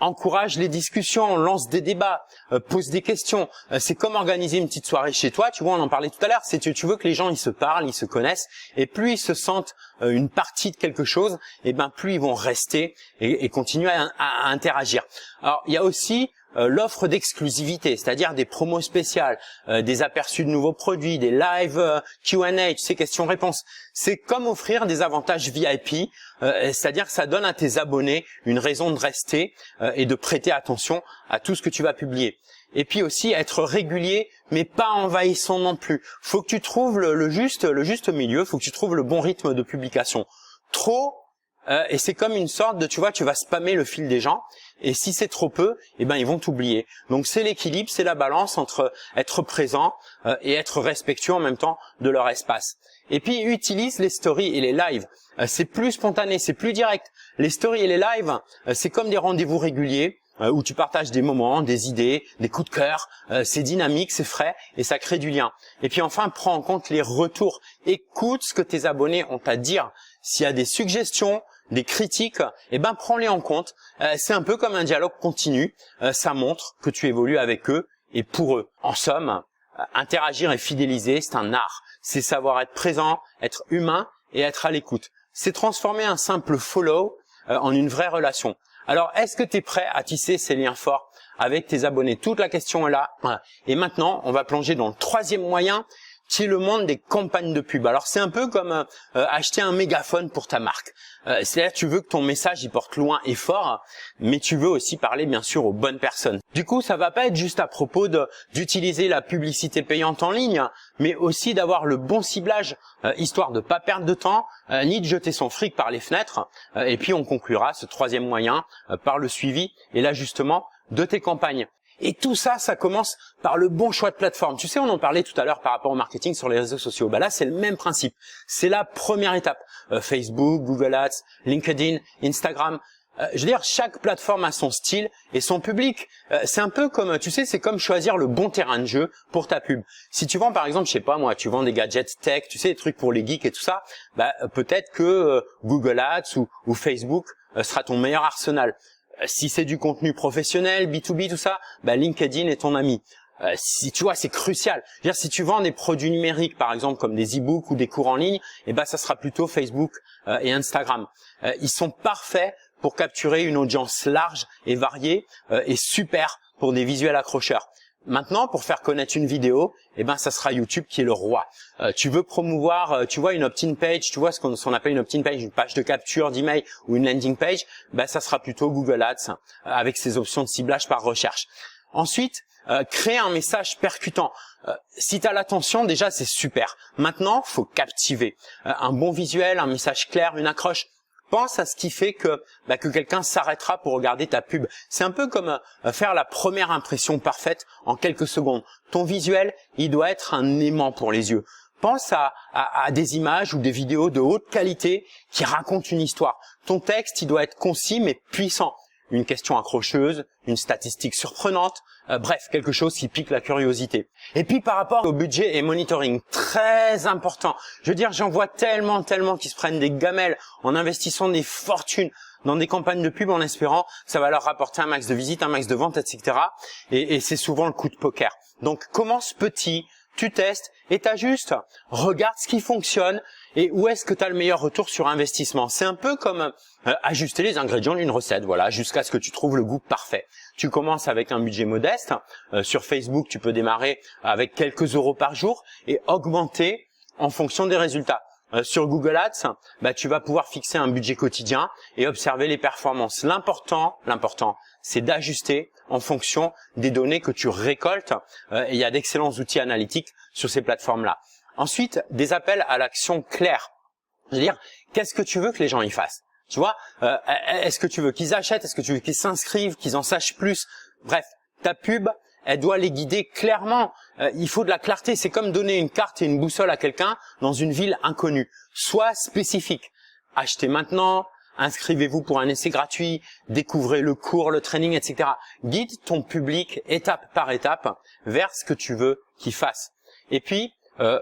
Encourage les discussions, lance des débats, pose des questions. C'est comme organiser une petite soirée chez toi. Tu vois, on en parlait tout à l'heure. Tu veux que les gens ils se parlent, ils se connaissent, et plus ils se sentent une partie de quelque chose, plus ils vont rester et continuer à interagir. Alors, il y a aussi l'offre d'exclusivité, c'est-à-dire des promos spéciales, des aperçus de nouveaux produits, des live Q&A, questions-réponses. C'est comme offrir des avantages VIP, c'est-à-dire que ça donne à tes abonnés une raison de rester et de prêter attention à tout ce que tu vas publier. Et puis aussi être régulier, mais pas envahissant non plus. Faut que tu trouves le juste milieu, faut que tu trouves le bon rythme de publication. Trop, et c'est comme une sorte de, tu vas spammer le fil des gens. Et si c'est trop peu, ils vont t'oublier. Donc c'est l'équilibre, c'est la balance entre être présent et être respectueux en même temps de leur espace. Et puis utilise les stories et les lives. C'est plus spontané, c'est plus direct. Les stories et les lives, c'est comme des rendez-vous réguliers où tu partages des moments, des idées, des coups de cœur. C'est dynamique, c'est frais et ça crée du lien. Et puis enfin, prends en compte les retours. Écoute ce que tes abonnés ont à dire. S'il y a des suggestions, des critiques, prends-les en compte. C'est un peu comme un dialogue continu. Ça montre que tu évolues avec eux et pour eux. En somme, interagir et fidéliser, c'est un art. C'est savoir être présent, être humain et être à l'écoute. C'est transformer un simple follow en une vraie relation. Alors, est-ce que tu es prêt à tisser ces liens forts avec tes abonnés? Toute la question est là. Et maintenant, on va plonger dans le troisième moyen. qui est le monde des campagnes de pub. Alors c'est un peu comme acheter un mégaphone pour ta marque. C'est-à-dire tu veux que ton message il porte loin et fort, mais tu veux aussi parler bien sûr aux bonnes personnes. Du coup, ça va pas être juste à propos d'utiliser la publicité payante en ligne, mais aussi d'avoir le bon ciblage, histoire de pas perdre de temps, ni de jeter son fric par les fenêtres. Et puis on conclura ce troisième moyen par le suivi et l'ajustement de tes campagnes. Et tout ça, ça commence par le bon choix de plateforme. Tu sais, on en parlait tout à l'heure par rapport au marketing sur les réseaux sociaux. Bah là, c'est le même principe. C'est la première étape. Facebook, Google Ads, LinkedIn, Instagram. Je veux dire, chaque plateforme a son style et son public. C'est un peu comme, tu sais, c'est comme choisir le bon terrain de jeu pour ta pub. Si tu vends, par exemple, je sais pas moi, tu vends des gadgets tech, tu sais, des trucs pour les geeks et tout ça, bah peut-être que Google Ads ou Facebook sera ton meilleur arsenal. Si c'est du contenu professionnel, B2B, tout ça, bah LinkedIn est ton ami. Si tu vois, c'est crucial. Je veux dire, si tu vends des produits numériques, par exemple comme des e-books ou des cours en ligne, eh ben ça sera plutôt Facebook et Instagram. Ils sont parfaits pour capturer une audience large et variée et super pour des visuels accrocheurs. Maintenant, pour faire connaître une vidéo, eh ben ça sera YouTube qui est le roi. Tu veux promouvoir, tu vois, une opt-in page, tu vois ce qu'on appelle une opt-in page, une page de capture d'email ou une landing page, ben ça sera plutôt Google Ads avec ses options de ciblage par recherche. Ensuite, créer un message percutant. Si tu as l'attention, déjà c'est super. Maintenant, faut captiver. Un bon visuel, un message clair, une accroche. Pense à ce qui fait que quelqu'un s'arrêtera pour regarder ta pub. C'est un peu comme faire la première impression parfaite en quelques secondes. Ton visuel, il doit être un aimant pour les yeux. Pense à des images ou des vidéos de haute qualité qui racontent une histoire. Ton texte, il doit être concis mais puissant. Une question accrocheuse, une statistique surprenante, bref, quelque chose qui pique la curiosité. Et puis par rapport au budget et monitoring, très important. Je veux dire, j'en vois tellement qui se prennent des gamelles en investissant des fortunes dans des campagnes de pub en espérant que ça va leur rapporter un max de visites, un max de ventes, etc. Et c'est souvent le coup de poker. Donc commence petit, tu testes et t'ajustes. Regarde ce qui fonctionne et où est-ce que tu as le meilleur retour sur investissement. C'est un peu comme ajuster les ingrédients d'une recette, voilà, jusqu'à ce que tu trouves le goût parfait. Tu commences avec un budget modeste. Sur Facebook, tu peux démarrer avec quelques euros par jour et augmenter en fonction des résultats. Sur Google Ads, tu vas pouvoir fixer un budget quotidien et observer les performances. L'important, c'est d'ajuster en fonction des données que tu récoltes. Et il y a d'excellents outils analytiques sur ces plateformes-là. Ensuite, des appels à l'action clairs. C'est-à-dire, qu'est-ce que tu veux que les gens y fassent? Tu vois, est-ce que tu veux qu'ils achètent? Est-ce que tu veux qu'ils s'inscrivent, qu'ils en sachent plus? Bref, ta pub, elle doit les guider clairement. Il faut de la clarté. C'est comme donner une carte et une boussole à quelqu'un dans une ville inconnue. Sois spécifique. Achetez maintenant, inscrivez-vous pour un essai gratuit, découvrez le cours, le training, etc. Guide ton public étape par étape vers ce que tu veux qu'il fasse. Et puis,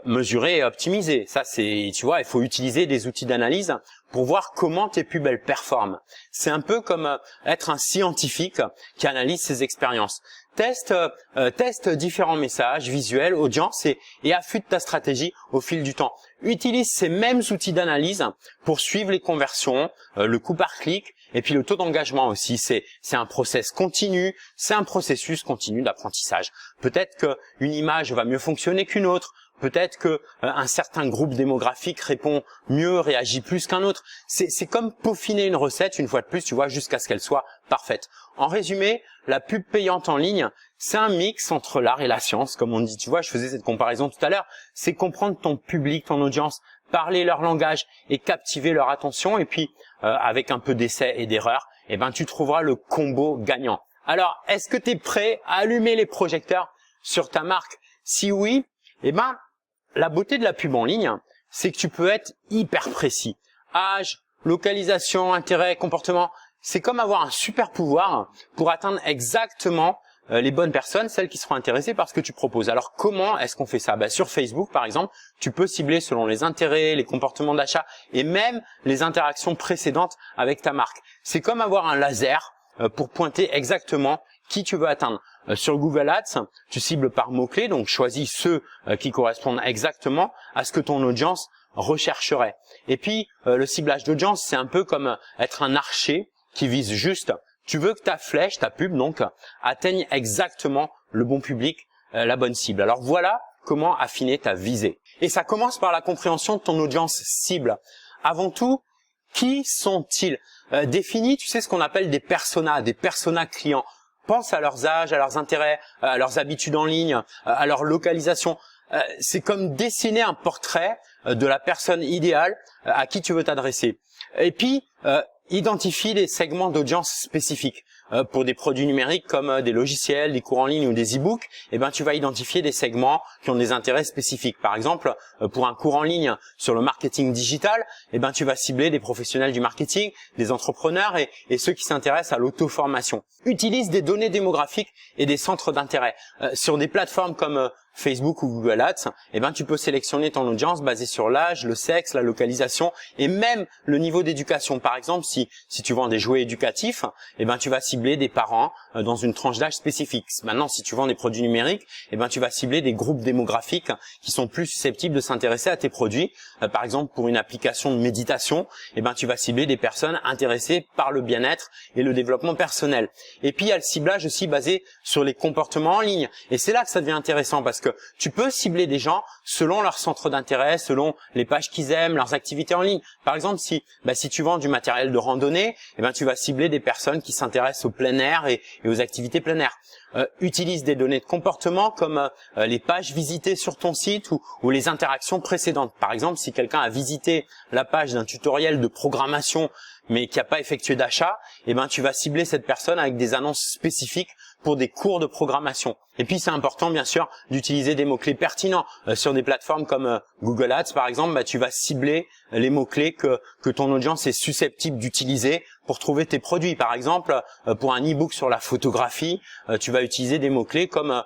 mesurer et optimiser. Ça, c'est, tu vois, il faut utiliser des outils d'analyse pour voir comment tes pubs elles performent. C'est un peu comme être un scientifique qui analyse ses expériences. Teste différents messages, visuels, audience et affûte ta stratégie au fil du temps. Utilise ces mêmes outils d'analyse pour suivre les conversions, le coût par clic et puis le taux d'engagement aussi. C'est un process continu, c'est un processus continu d'apprentissage. Peut-être qu'une image va mieux fonctionner qu'une autre. Peut-être que un certain groupe démographique répond mieux, réagit plus qu'un autre. C'est comme peaufiner une recette une fois de plus, tu vois, jusqu'à ce qu'elle soit parfaite. En résumé, la pub payante en ligne, c'est un mix entre l'art et la science, comme on dit. Tu vois, je faisais cette comparaison tout à l'heure. C'est comprendre ton public, ton audience, parler leur langage et captiver leur attention. Et puis, avec un peu d'essais et d'erreurs, tu trouveras le combo gagnant. Alors, est-ce que tu es prêt à allumer les projecteurs sur ta marque? Si oui, la beauté de la pub en ligne, c'est que tu peux être hyper précis. Âge, localisation, intérêt, comportement. C'est comme avoir un super pouvoir pour atteindre exactement les bonnes personnes, celles qui seront intéressées par ce que tu proposes. Alors comment est-ce qu'on fait ça? Sur Facebook, par exemple, tu peux cibler selon les intérêts, les comportements d'achat et même les interactions précédentes avec ta marque. C'est comme avoir un laser pour pointer exactement qui tu veux atteindre. Sur Google Ads, tu cibles par mots-clés, donc choisis ceux qui correspondent exactement à ce que ton audience rechercherait. Et puis, le ciblage d'audience, c'est un peu comme être un archer qui vise juste. Tu veux que ta flèche, ta pub donc, atteigne exactement le bon public, la bonne cible. Alors voilà comment affiner ta visée. Et ça commence par la compréhension de ton audience cible. Avant tout, qui sont-ils? Définis, tu sais, ce qu'on appelle des personas clients. Pense à leurs âges, à leurs intérêts, à leurs habitudes en ligne, à leur localisation. C'est comme dessiner un portrait de la personne idéale à qui tu veux t'adresser. Et puis, identifie les segments d'audience spécifiques. Pour des produits numériques comme des logiciels, des cours en ligne ou des e-books, tu vas identifier des segments qui ont des intérêts spécifiques. Par exemple, pour un cours en ligne sur le marketing digital, tu vas cibler des professionnels du marketing, des entrepreneurs et ceux qui s'intéressent à l'auto-formation. Utilise des données démographiques et des centres d'intérêt. Sur des plateformes comme Facebook ou Google Ads, tu peux sélectionner ton audience basée sur l'âge, le sexe, la localisation et même le niveau d'éducation. Par exemple, si tu vends des jouets éducatifs, tu vas cibler des parents dans une tranche d'âge spécifique. Maintenant, si tu vends des produits numériques, tu vas cibler des groupes démographiques qui sont plus susceptibles de s'intéresser à tes produits. Par exemple, pour une application de méditation, tu vas cibler des personnes intéressées par le bien-être et le développement personnel. Et puis, il y a le ciblage aussi basé sur les comportements en ligne. Et c'est là que ça devient intéressant parce que tu peux cibler des gens selon leur centre d'intérêt, selon les pages qu'ils aiment, leurs activités en ligne. Par exemple, si tu vends du matériel de randonnée, tu vas cibler des personnes qui s'intéressent au plein air et aux activités plein air. Utilise des données de comportement comme les pages visitées sur ton site ou les interactions précédentes. Par exemple, si quelqu'un a visité la page d'un tutoriel de programmation mais qui n'a pas effectué d'achat, tu vas cibler cette personne avec des annonces spécifiques pour des cours de programmation. Et puis c'est important bien sûr d'utiliser des mots-clés pertinents. Sur des plateformes comme Google Ads par exemple, tu vas cibler les mots-clés que ton audience est susceptible d'utiliser pour trouver tes produits. Par exemple, pour un e-book sur la photographie, tu vas utiliser des mots-clés comme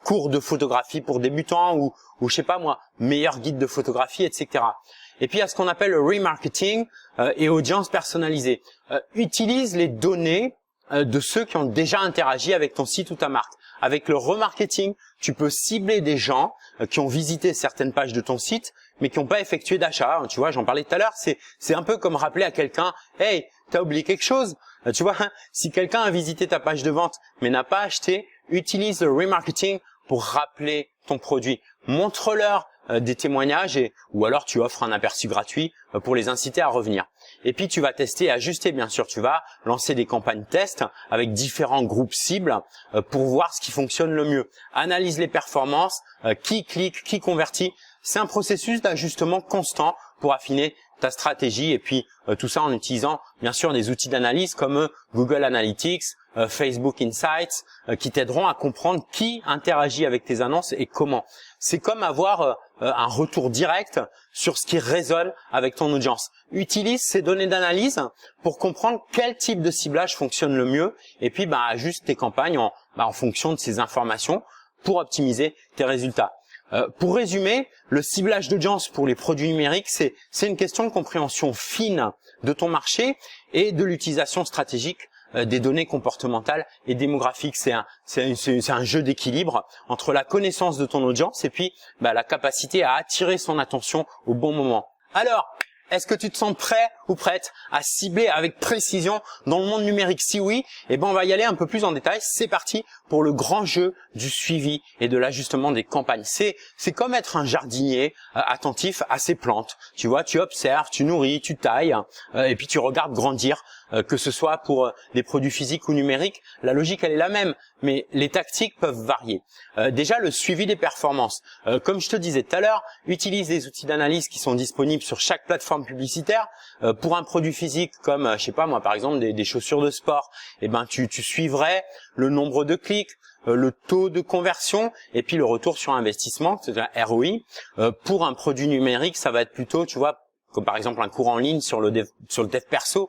cours de photographie pour débutants ou je sais pas moi, meilleur guide de photographie, etc. Et puis il y a ce qu'on appelle le remarketing et audience personnalisée. Utilise les données de ceux qui ont déjà interagi avec ton site ou ta marque. Avec le remarketing, tu peux cibler des gens qui ont visité certaines pages de ton site, mais qui n'ont pas effectué d'achat. Tu vois, j'en parlais tout à l'heure, c'est un peu comme rappeler à quelqu'un, « Hey, t'as oublié quelque chose ?» Tu vois, si quelqu'un a visité ta page de vente, mais n'a pas acheté, utilise le remarketing pour rappeler ton produit. Montre-leur des témoignages ou alors tu offres un aperçu gratuit pour les inciter à revenir. Et puis tu vas tester et ajuster, bien sûr. Tu vas lancer des campagnes tests avec différents groupes cibles pour voir ce qui fonctionne le mieux. Analyse les performances, qui clique, qui convertit. C'est un processus d'ajustement constant pour affiner ta stratégie et puis tout ça en utilisant bien sûr des outils d'analyse comme Google Analytics, Facebook Insights qui t'aideront à comprendre qui interagit avec tes annonces et comment. C'est comme avoir un retour direct sur ce qui résonne avec ton audience. Utilise ces données d'analyse pour comprendre quel type de ciblage fonctionne le mieux et puis ajuste tes campagnes en fonction de ces informations pour optimiser tes résultats. Pour résumer, le ciblage d'audience pour les produits numériques, c'est une question de compréhension fine de ton marché et de l'utilisation stratégique des données comportementales et démographiques. C'est un jeu d'équilibre entre la connaissance de ton audience et puis la capacité à attirer son attention au bon moment. Alors, est-ce que tu te sens prêt ou prête à cibler avec précision dans le monde numérique? Si oui, on va y aller un peu plus en détail. C'est parti pour le grand jeu du suivi et de l'ajustement des campagnes. C'est comme être un jardinier attentif à ses plantes. Tu vois, tu observes, tu nourris, tu tailles et puis tu regardes grandir. Que ce soit pour des produits physiques ou numériques, la logique elle est la même, mais les tactiques peuvent varier. Déjà le suivi des performances. Comme je te disais tout à l'heure, utilise les outils d'analyse qui sont disponibles sur chaque plateforme publicitaire. Pour un produit physique comme, je sais pas moi, par exemple des chaussures de sport, tu suivrais le nombre de clics, le taux de conversion et puis le retour sur investissement, c'est-à-dire ROI. Pour un produit numérique, ça va être plutôt, tu vois, comme par exemple un cours en ligne sur le dev perso,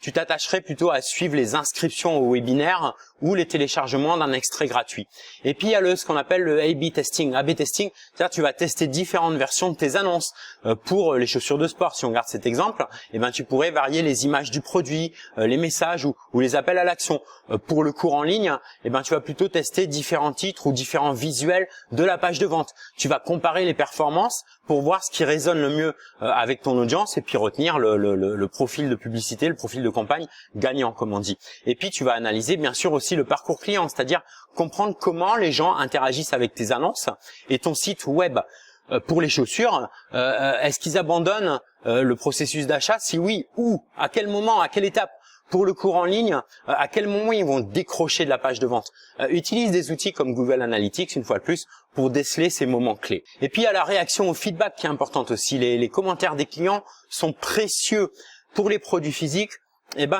tu t'attacherais plutôt à suivre les inscriptions au webinaire ou les téléchargements d'un extrait gratuit. Et puis il y a ce qu'on appelle le A/B testing. A/B testing, c'est-à-dire tu vas tester différentes versions de tes annonces. Pour les chaussures de sport, si on garde cet exemple, tu pourrais varier les images du produit, les messages ou les appels à l'action. Pour le cours en ligne, tu vas plutôt tester différents titres ou différents visuels de la page de vente. Tu vas comparer les performances pour voir ce qui résonne le mieux avec ton audience et puis retenir le profil de publicité, le profil de campagne gagnant, comme on dit. Et puis tu vas analyser bien sûr aussi aussi le parcours client, c'est-à-dire comprendre comment les gens interagissent avec tes annonces et ton site web. Pour les chaussures, est-ce qu'ils abandonnent le processus d'achat? Si oui, où? À quel moment? À quelle étape? Pour le cours en ligne, à quel moment ils vont décrocher de la page de vente? Utilise des outils comme Google Analytics, une fois de plus, pour déceler ces moments clés. Et puis, il y a la réaction au feedback qui est importante aussi. Les commentaires des clients sont précieux. Pour les produits physiques,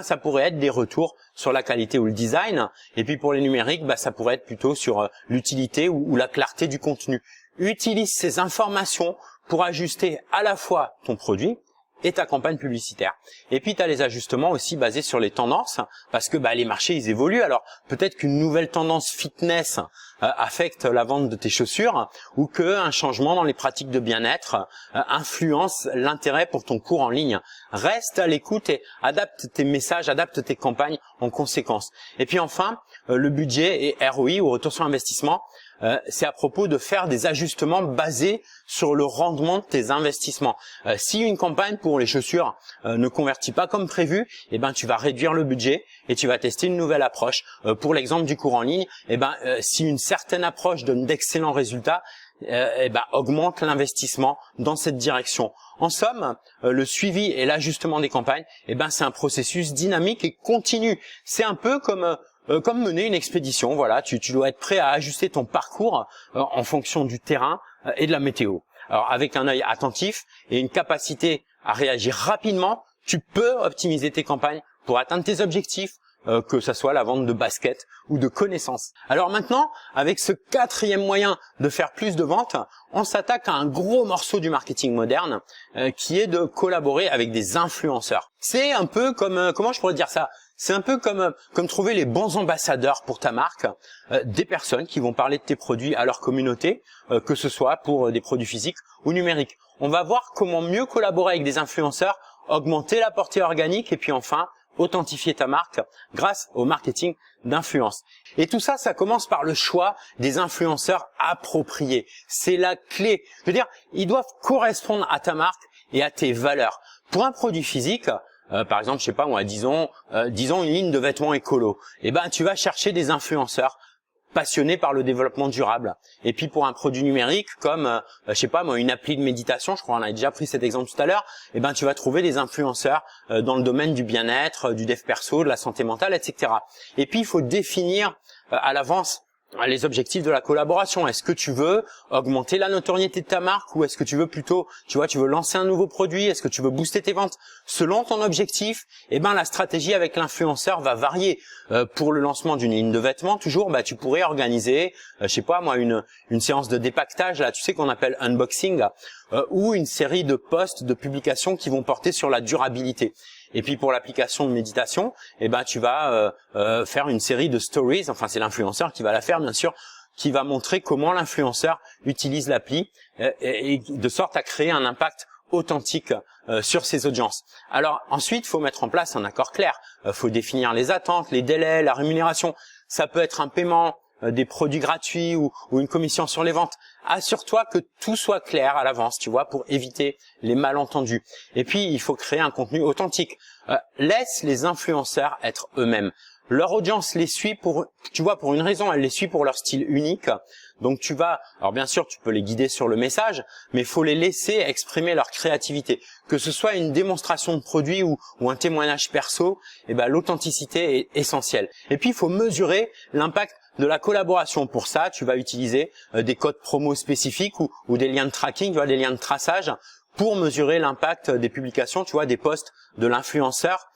ça pourrait être des retours sur la qualité ou le design. Et puis, pour les numériques, ça pourrait être plutôt sur l'utilité ou la clarté du contenu. Utilise ces informations pour ajuster à la fois ton produit et ta campagne publicitaire. Et puis, tu as les ajustements aussi basés sur les tendances, parce que les marchés, ils évoluent. Alors, peut-être qu'une nouvelle tendance fitness affecte la vente de tes chaussures, ou qu'un changement dans les pratiques de bien-être influence l'intérêt pour ton cours en ligne. Reste à l'écoute et adapte tes messages, adapte tes campagnes en conséquence. Et puis enfin, le budget et ROI, ou retour sur investissement, c'est à propos de faire des ajustements basés sur le rendement de tes investissements. Si une campagne pour les chaussures ne convertit pas comme prévu, tu vas réduire le budget et tu vas tester une nouvelle approche. Pour l'exemple du cours en ligne, si une certaine approche donne d'excellents résultats, augmente l'investissement dans cette direction. En somme, le suivi et l'ajustement des campagnes, c'est un processus dynamique et continu. C'est un peu comme mener une expédition. Voilà, tu dois être prêt à ajuster ton parcours en fonction du terrain et de la météo. Alors, avec un œil attentif et une capacité à réagir rapidement, tu peux optimiser tes campagnes pour atteindre tes objectifs, que ça soit la vente de baskets ou de connaissances. Alors maintenant, avec ce 4e moyen de faire plus de ventes, on s'attaque à un gros morceau du marketing moderne, qui est de collaborer avec des influenceurs. C'est un peu comme, comment je pourrais dire ça? C'est un peu comme trouver les bons ambassadeurs pour ta marque, des personnes qui vont parler de tes produits à leur communauté, que ce soit pour des produits physiques ou numériques. On va voir comment mieux collaborer avec des influenceurs, augmenter la portée organique et puis enfin authentifier ta marque grâce au marketing d'influence. Et tout ça, ça commence par le choix des influenceurs appropriés. C'est la clé. Je veux dire, ils doivent correspondre à ta marque et à tes valeurs. Pour un produit physique, par exemple, je sais pas moi, disons une ligne de vêtements écolo. Tu vas chercher des influenceurs passionnés par le développement durable. Et puis pour un produit numérique comme je sais pas moi, une appli de méditation, je crois qu'on a déjà pris cet exemple tout à l'heure, tu vas trouver des influenceurs dans le domaine du bien-être, du dev perso, de la santé mentale, etc. Et puis il faut définir à l'avance les objectifs de la collaboration. Est-ce que tu veux augmenter la notoriété de ta marque ou est-ce que tu veux plutôt, tu veux lancer un nouveau produit? Est-ce que tu veux booster tes ventes? Selon ton objectif, la stratégie avec l'influenceur va varier. Pour le lancement d'une ligne de vêtements, toujours, tu pourrais organiser, je sais pas moi, une séance de dépaquetage, là, tu sais qu'on appelle unboxing, ou une série de posts, de publications qui vont porter sur la durabilité. Et puis pour l'application de méditation, tu vas faire une série de stories, enfin c'est l'influenceur qui va la faire bien sûr, qui va montrer comment l'influenceur utilise l'appli et de sorte à créer un impact authentique sur ses audiences. Alors ensuite, il faut mettre en place un accord clair, faut définir les attentes, les délais, la rémunération. Ça peut être un paiement, des produits gratuits ou une commission sur les ventes. Assure-toi que tout soit clair à l'avance, pour éviter les malentendus. Et puis, il faut créer un contenu authentique. Laisse les influenceurs être eux-mêmes. Leur audience les suit pour une raison, elle les suit pour leur style unique. Donc alors bien sûr, tu peux les guider sur le message, mais il faut les laisser exprimer leur créativité. Que ce soit une démonstration de produit ou un témoignage perso, l'authenticité est essentielle. Et puis, il faut mesurer l'impact de la collaboration. Pour ça, tu vas utiliser des codes promo spécifiques ou des liens de tracking, des liens de traçage pour mesurer l'impact des publications, des posts de l'influenceur,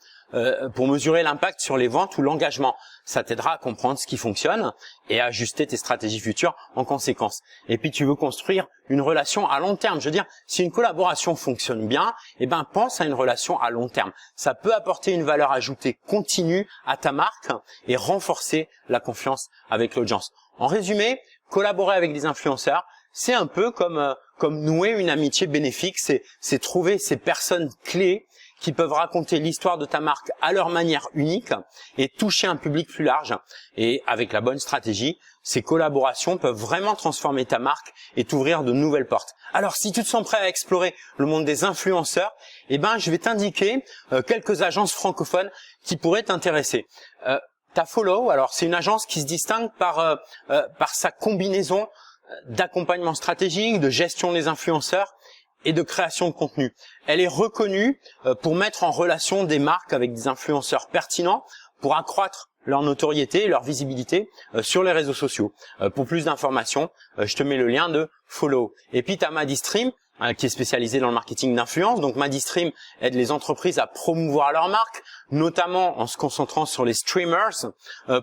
pour mesurer l'impact sur les ventes ou l'engagement. Ça t'aidera à comprendre ce qui fonctionne et à ajuster tes stratégies futures en conséquence. Et puis tu veux construire une relation à long terme. Je veux dire, si une collaboration fonctionne bien, pense à une relation à long terme. Ça peut apporter une valeur ajoutée continue à ta marque et renforcer la confiance avec l'audience. En résumé, collaborer avec des influenceurs, c'est un peu comme nouer une amitié bénéfique, c'est trouver ces personnes clés qui peuvent raconter l'histoire de ta marque à leur manière unique et toucher un public plus large. Et avec la bonne stratégie, ces collaborations peuvent vraiment transformer ta marque et t'ouvrir de nouvelles portes. Alors, si tu te sens prêt à explorer le monde des influenceurs, je vais t'indiquer quelques agences francophones qui pourraient t'intéresser. T'as Follow. Alors c'est une agence qui se distingue par sa combinaison d'accompagnement stratégique, de gestion des influenceurs et de création de contenu. Elle est reconnue pour mettre en relation des marques avec des influenceurs pertinents pour accroître leur notoriété et leur visibilité sur les réseaux sociaux. Pour plus d'informations, je te mets le lien de Follow. Et puis tu as Madistream qui est spécialisé dans le marketing d'influence. Donc Madistream aide les entreprises à promouvoir leur marque, notamment en se concentrant sur les streamers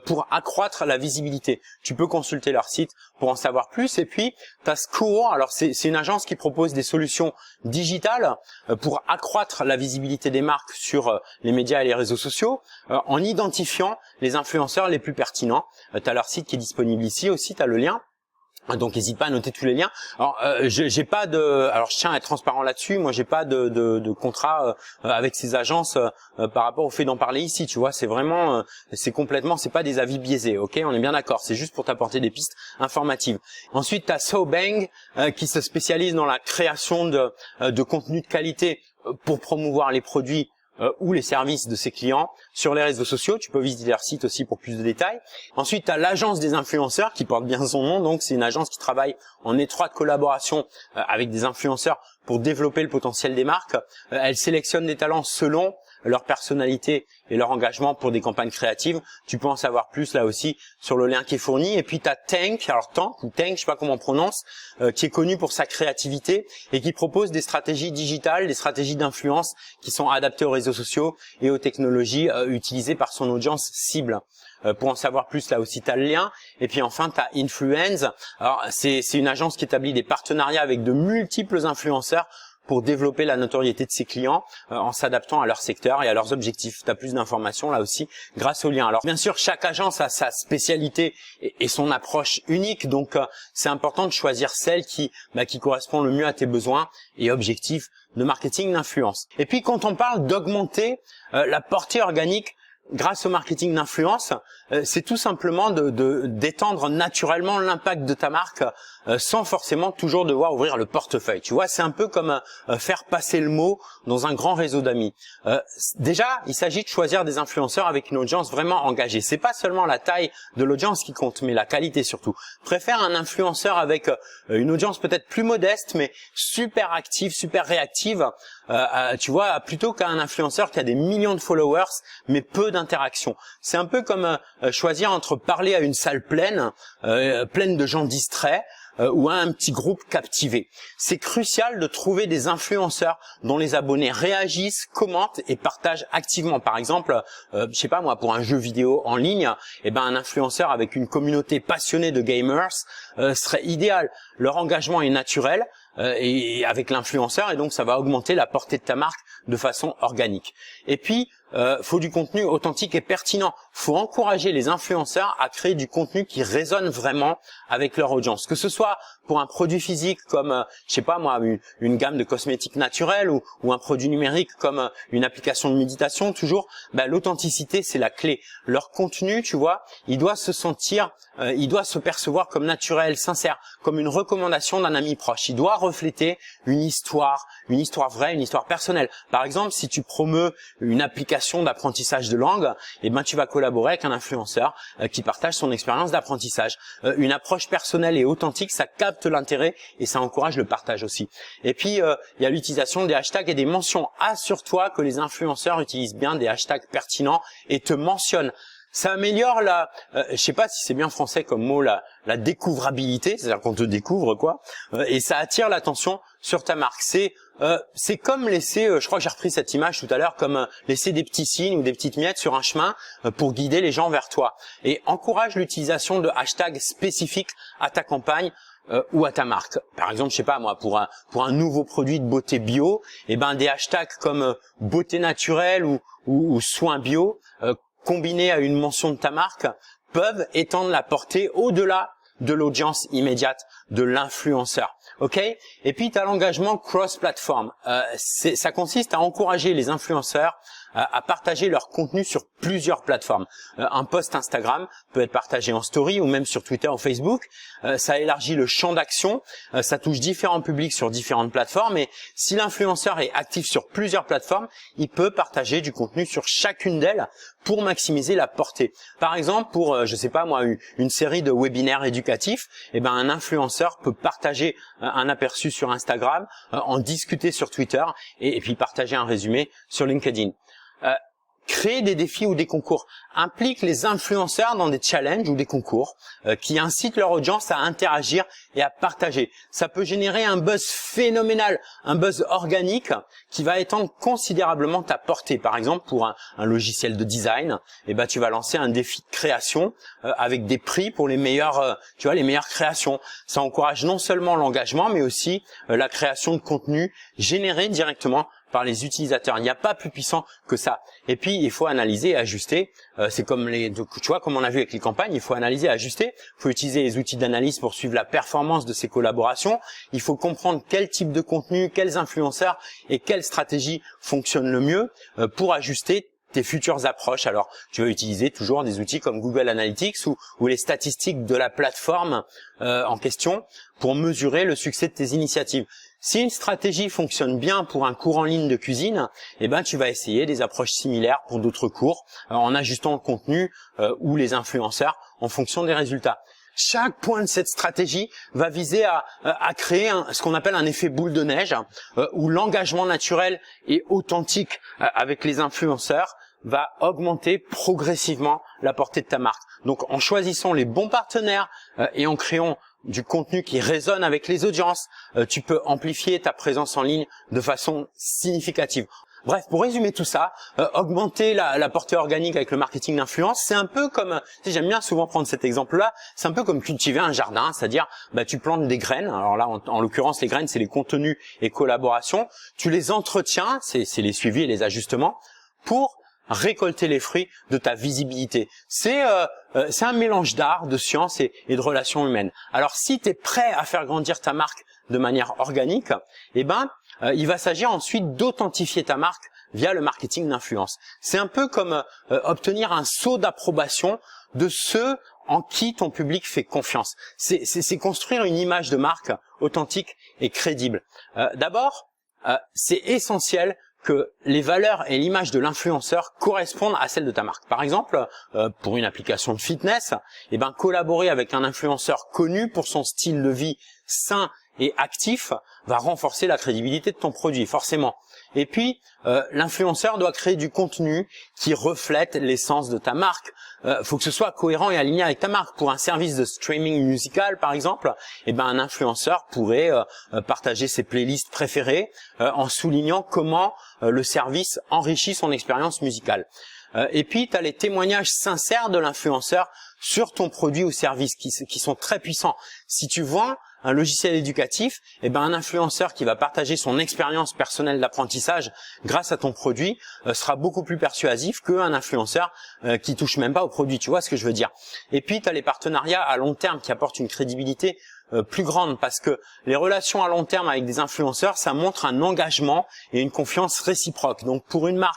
pour accroître la visibilité. Tu peux consulter leur site pour en savoir plus. Et puis tu as Score. Alors c'est une agence qui propose des solutions digitales pour accroître la visibilité des marques sur les médias et les réseaux sociaux en identifiant les influenceurs les plus pertinents. Tu as leur site qui est disponible ici aussi, tu as le lien. Donc n'hésite pas à noter tous les liens. Alors j'ai pas de, alors je tiens à être transparent là-dessus. Moi j'ai pas de contrat avec ces agences par rapport au fait d'en parler ici. Tu vois, c'est vraiment, c'est pas des avis biaisés. Ok, on est bien d'accord. C'est juste pour t'apporter des pistes informatives. Ensuite t'as SoBang qui se spécialise dans la création de contenu de qualité pour promouvoir les produits ou les services de ses clients sur les réseaux sociaux. Tu peux visiter leur site aussi pour plus de détails. Ensuite, tu as l'agence des influenceurs qui porte bien son nom. Donc, c'est une agence qui travaille en étroite collaboration avec des influenceurs pour développer le potentiel des marques. Elle sélectionne des talents selon leur personnalité et leur engagement pour des campagnes créatives. Tu peux en savoir plus là aussi sur le lien qui est fourni. Et puis tu as Tank, alors Tank ou Tank, je sais pas comment on prononce, qui est connu pour sa créativité et qui propose des stratégies digitales, des stratégies d'influence qui sont adaptées aux réseaux sociaux et aux technologies utilisées par son audience cible. Pour en savoir plus, là aussi, tu as le lien. Et puis enfin, tu as Influence. Alors, c'est une agence qui établit des partenariats avec de multiples influenceurs pour développer la notoriété de ses clients en s'adaptant à leur secteur et à leurs objectifs. Tu as plus d'informations là aussi grâce au lien. Alors bien sûr, chaque agence a sa spécialité et son approche unique, donc c'est important de choisir celle qui correspond le mieux à tes besoins et objectifs de marketing d'influence. Et puis quand on parle d'augmenter la portée organique grâce au marketing d'influence, c'est tout simplement d'étendre naturellement l'impact de ta marque sans forcément toujours devoir ouvrir le portefeuille. Tu vois, c'est un peu comme faire passer le mot dans un grand réseau d'amis. Déjà, il s'agit de choisir des influenceurs avec une audience vraiment engagée. C'est pas seulement la taille de l'audience qui compte, mais la qualité surtout. Préfère un influenceur avec une audience peut-être plus modeste, mais super active, super réactive, tu vois, plutôt qu'un influenceur qui a des millions de followers, mais peu d'interactions. C'est un peu comme choisir entre parler à une salle pleine, pleine de gens distraits, ou à un petit groupe captivé. C'est crucial de trouver des influenceurs dont les abonnés réagissent, commentent et partagent activement. Par exemple, je sais pas moi, pour un jeu vidéo en ligne, un influenceur avec une communauté passionnée de gamers serait idéal. Leur engagement est naturel et avec l'influenceur, et donc ça va augmenter la portée de ta marque de façon organique. Et puis faut du contenu authentique et pertinent. Faut encourager les influenceurs à créer du contenu qui résonne vraiment avec leur audience. Que ce soit pour un produit physique comme, je sais pas moi, une gamme de cosmétiques naturels ou un produit numérique comme une application de méditation, toujours, l'authenticité c'est la clé. Leur contenu, tu vois, il doit se sentir, il doit se percevoir comme naturel, sincère, comme une recommandation d'un ami proche. Il doit refléter une histoire vraie, une histoire personnelle. Par exemple, si tu promeus une application d'apprentissage de langue, tu vas collaborer avec un influenceur qui partage son expérience d'apprentissage. Une approche personnelle et authentique, ça capte l'intérêt et ça encourage le partage aussi. Et puis il y a l'utilisation des hashtags et des mentions. Assure-toi que les influenceurs utilisent bien des hashtags pertinents et te mentionnent. Ça améliore je sais pas si c'est bien français comme mot, la découvrabilité, c'est-à-dire qu'on te découvre quoi, et ça attire l'attention sur ta marque. C'est comme laisser, je crois que j'ai repris cette image tout à l'heure, comme laisser des petits signes ou des petites miettes sur un chemin pour guider les gens vers toi. Et encourage l'utilisation de hashtags spécifiques à ta campagne ou à ta marque. Par exemple, je sais pas moi, pour un nouveau produit de beauté bio, des hashtags comme beauté naturelle ou soins bio combinés à une mention de ta marque peuvent étendre la portée au-delà de l'audience immédiate de l'influenceur. Ok? Et puis tu as l'engagement cross-platform. Ça consiste à encourager les influenceurs à partager leur contenu sur plusieurs plateformes. Un post Instagram peut être partagé en story ou même sur Twitter ou Facebook. Ça élargit le champ d'action, ça touche différents publics sur différentes plateformes et si l'influenceur est actif sur plusieurs plateformes, il peut partager du contenu sur chacune d'elles pour maximiser la portée. Par exemple, pour, je sais pas moi, une série de webinaires éducatifs, eh ben un influenceur peut partager un aperçu sur Instagram, en discuter sur Twitter et puis partager un résumé sur LinkedIn. Créer des défis ou des concours implique les influenceurs dans des challenges ou des concours qui incitent leur audience à interagir et à partager. Ça peut générer un buzz phénoménal, un buzz organique qui va étendre considérablement ta portée. Par exemple, pour un logiciel de design, eh ben tu vas lancer un défi de création avec des prix pour les meilleures, les meilleures créations. Ça encourage non seulement l'engagement, mais aussi la création de contenu généré directement par les utilisateurs. Il n'y a pas plus puissant que ça. Et puis, il faut analyser et ajuster. C'est comme comme on a vu avec les campagnes, il faut analyser et ajuster. Il faut utiliser les outils d'analyse pour suivre la performance de ces collaborations. Il faut comprendre quel type de contenu, quels influenceurs et quelle stratégie fonctionnent le mieux pour ajuster tes futures approches. Alors, tu vas utiliser toujours des outils comme Google Analytics ou les statistiques de la plateforme en question pour mesurer le succès de tes initiatives. Si une stratégie fonctionne bien pour un cours en ligne de cuisine, eh ben tu vas essayer des approches similaires pour d'autres cours en ajustant le contenu ou les influenceurs en fonction des résultats. Chaque point de cette stratégie va viser à créer ce qu'on appelle un effet boule de neige où l'engagement naturel et authentique avec les influenceurs va augmenter progressivement la portée de ta marque. Donc en choisissant les bons partenaires et en créant du contenu qui résonne avec les audiences, tu peux amplifier ta présence en ligne de façon significative. Bref, pour résumer tout ça, augmenter la portée organique avec le marketing d'influence, c'est un peu comme, j'aime bien souvent prendre cet exemple-là, c'est un peu comme cultiver un jardin, c'est-à-dire tu plantes des graines, alors là en l'occurrence les graines c'est les contenus et collaborations, tu les entretiens, c'est les suivis et les ajustements, pour récolter les fruits de ta visibilité. C'est un mélange d'art, de science et de relations humaines. Alors si tu es prêt à faire grandir ta marque de manière organique, eh ben il va s'agir ensuite d'authentifier ta marque via le marketing d'influence. C'est un peu comme obtenir un sceau d'approbation de ceux en qui ton public fait confiance. C'est construire une image de marque authentique et crédible. D'abord, c'est essentiel que les valeurs et l'image de l'influenceur correspondent à celles de ta marque. Par exemple, pour une application de fitness, eh ben collaborer avec un influenceur connu pour son style de vie sain et actif va renforcer la crédibilité de ton produit, forcément. Et puis, l'influenceur doit créer du contenu qui reflète l'essence de ta marque. Faut que ce soit cohérent et aligné avec ta marque. Pour un service de streaming musical, par exemple, eh ben un influenceur pourrait partager ses playlists préférées en soulignant comment le service enrichit son expérience musicale. Et puis, tu as les témoignages sincères de l'influenceur sur ton produit ou service qui sont très puissants. Si tu vends un logiciel éducatif, eh ben un influenceur qui va partager son expérience personnelle d'apprentissage grâce à ton produit sera beaucoup plus persuasif qu'un influenceur qui touche même pas au produit. Tu vois ce que je veux dire? Et puis, tu as les partenariats à long terme qui apportent une crédibilité plus grande parce que les relations à long terme avec des influenceurs, ça montre un engagement et une confiance réciproque. Donc, pour une marque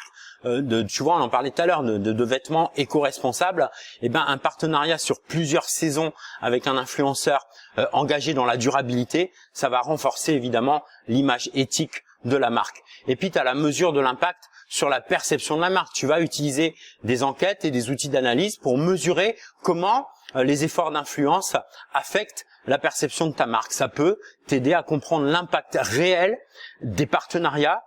tu vois, on en parlait tout à l'heure, de vêtements éco-responsables, eh ben un partenariat sur plusieurs saisons avec un influenceur engagé dans la durabilité, ça va renforcer évidemment l'image éthique de la marque. Et puis tu as la mesure de l'impact sur la perception de la marque. Tu vas utiliser des enquêtes et des outils d'analyse pour mesurer comment les efforts d'influence affectent la perception de ta marque. Ça peut t'aider à comprendre l'impact réel des partenariats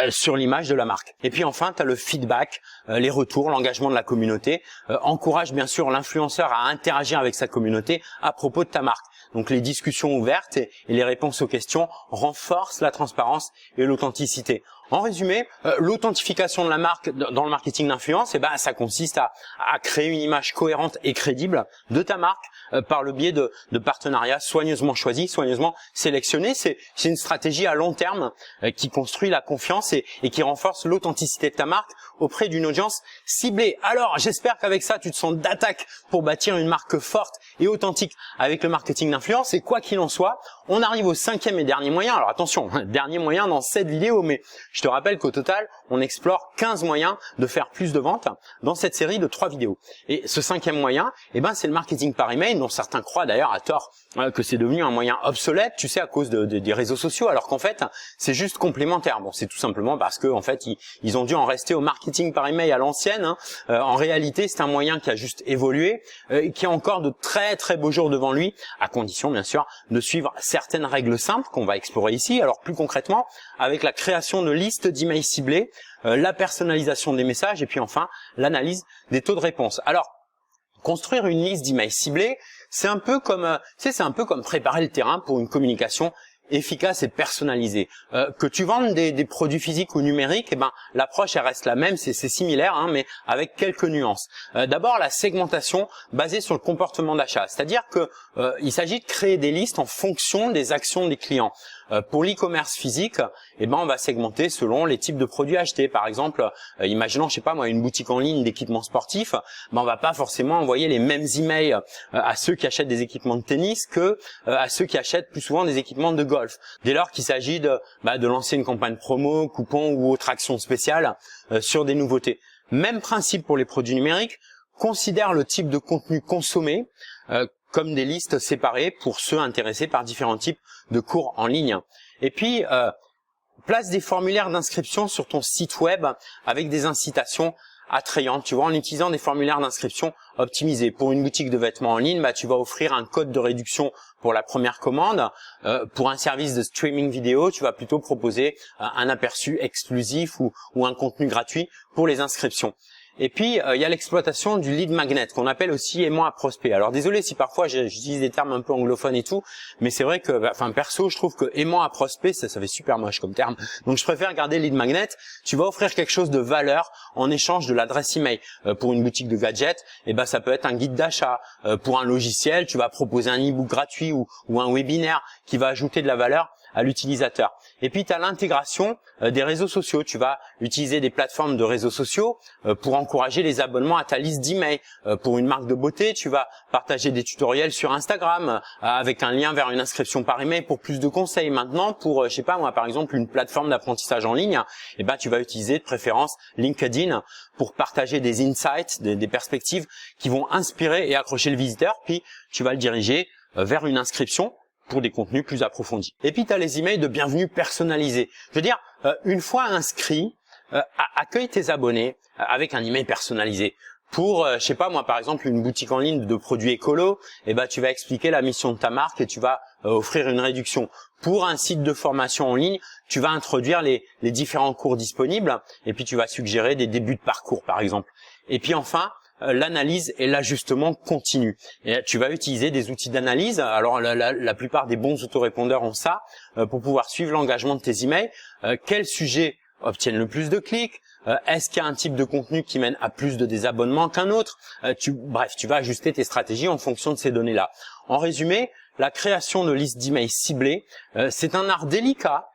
sur l'image de la marque. Et puis enfin, tu as le feedback, les retours, l'engagement de la communauté. Encourage bien sûr l'influenceur à interagir avec sa communauté à propos de ta marque. Donc les discussions ouvertes et les réponses aux questions renforcent la transparence et l'authenticité. En résumé, l'authentification de la marque dans le marketing d'influence, ça consiste à créer une image cohérente et crédible de ta marque par le biais de partenariats soigneusement choisis, soigneusement sélectionnés. C'est une stratégie à long terme qui construit la confiance et qui renforce l'authenticité de ta marque auprès d'une audience ciblée. Alors, j'espère qu'avec ça, tu te sens d'attaque pour bâtir une marque forte et authentique avec le marketing d'influence. Et quoi qu'il en soit, on arrive au 5e et dernier moyen. Alors attention, dernier moyen dans cette vidéo, mais Je te rappelle qu'au total, on explore 15 moyens de faire plus de ventes dans cette série de 3 vidéos. Et ce 5e moyen, c'est le marketing par email, dont certains croient d'ailleurs à tort que c'est devenu un moyen obsolète, tu sais, à cause des réseaux sociaux, alors qu'en fait, c'est juste complémentaire. Bon, c'est tout simplement parce que en fait, ils ont dû en rester au marketing par email à l'ancienne. En réalité, c'est un moyen qui a juste évolué, qui a encore de très très beaux jours devant lui, à condition bien sûr de suivre certaines règles simples qu'on va explorer ici. Alors plus concrètement, avec la création de listes d'emails ciblés, la personnalisation des messages et puis enfin l'analyse des taux de réponse. Alors, construire une liste d'emails ciblés, c'est un peu comme, c'est un peu comme préparer le terrain pour une communication efficace et personnalisée. Que tu vendes des produits physiques ou numériques, l'approche elle reste la même, c'est similaire, mais avec quelques nuances. D'abord, la segmentation basée sur le comportement d'achat, c'est-à-dire que il s'agit de créer des listes en fonction des actions des clients. Pour l'e-commerce physique, on va segmenter selon les types de produits achetés. Par exemple, imaginons, je sais pas moi, une boutique en ligne d'équipements sportifs, on va pas forcément envoyer les mêmes emails à ceux qui achètent des équipements de tennis que à ceux qui achètent plus souvent des équipements de golf. Dès lors qu'il s'agit de lancer une campagne promo, coupon ou autre action spéciale sur des nouveautés. Même principe pour les produits numériques. Considère le type de contenu consommé comme des listes séparées pour ceux intéressés par différents types de cours en ligne. Et puis, place des formulaires d'inscription sur ton site web avec des incitations attrayantes. Tu vois, en utilisant des formulaires d'inscription optimisés. Pour une boutique de vêtements en ligne, tu vas offrir un code de réduction pour la première commande. Pour un service de streaming vidéo, tu vas plutôt proposer un aperçu exclusif ou un contenu gratuit pour les inscriptions. Et puis, il y a l'exploitation du lead magnet, qu'on appelle aussi aimant à prospect. Alors, désolé si parfois j'utilise des termes un peu anglophones et tout, mais c'est vrai que, perso, je trouve que aimant à prospect, ça fait super moche comme terme. Donc, je préfère garder lead magnet. Tu vas offrir quelque chose de valeur en échange de l'adresse email. Pour une boutique de gadgets, ça peut être un guide d'achat. Pour un logiciel, tu vas proposer un e-book gratuit ou un webinaire qui va ajouter de la valeur à l'utilisateur. Et puis, tu as l'intégration des réseaux sociaux. Tu vas utiliser des plateformes de réseaux sociaux pour encourager les abonnements à ta liste d'emails. Pour une marque de beauté, tu vas partager des tutoriels sur Instagram avec un lien vers une inscription par email pour plus de conseils. Maintenant, pour, je sais pas moi, par exemple, une plateforme d'apprentissage en ligne, tu vas utiliser de préférence LinkedIn pour partager des insights, des perspectives qui vont inspirer et accrocher le visiteur. Puis, tu vas le diriger vers une inscription pour des contenus plus approfondis. Et puis, tu as les emails de bienvenue personnalisés. Je veux dire, une fois inscrit, accueille tes abonnés avec un email personnalisé. Pour, je sais pas moi, par exemple, une boutique en ligne de produits écolos, tu vas expliquer la mission de ta marque et tu vas offrir une réduction. Pour un site de formation en ligne, tu vas introduire les différents cours disponibles et puis tu vas suggérer des débuts de parcours, par exemple. Et puis enfin, l'analyse et l'ajustement continu. Et tu vas utiliser des outils d'analyse. Alors la plupart des bons autorépondeurs ont ça pour pouvoir suivre l'engagement de tes emails. Quels sujets obtiennent le plus de clics? Est-ce qu'il y a un type de contenu qui mène à plus de désabonnements qu'un autre? Bref, tu vas ajuster tes stratégies en fonction de ces données-là. En résumé, la création de listes d'emails ciblées, c'est un art délicat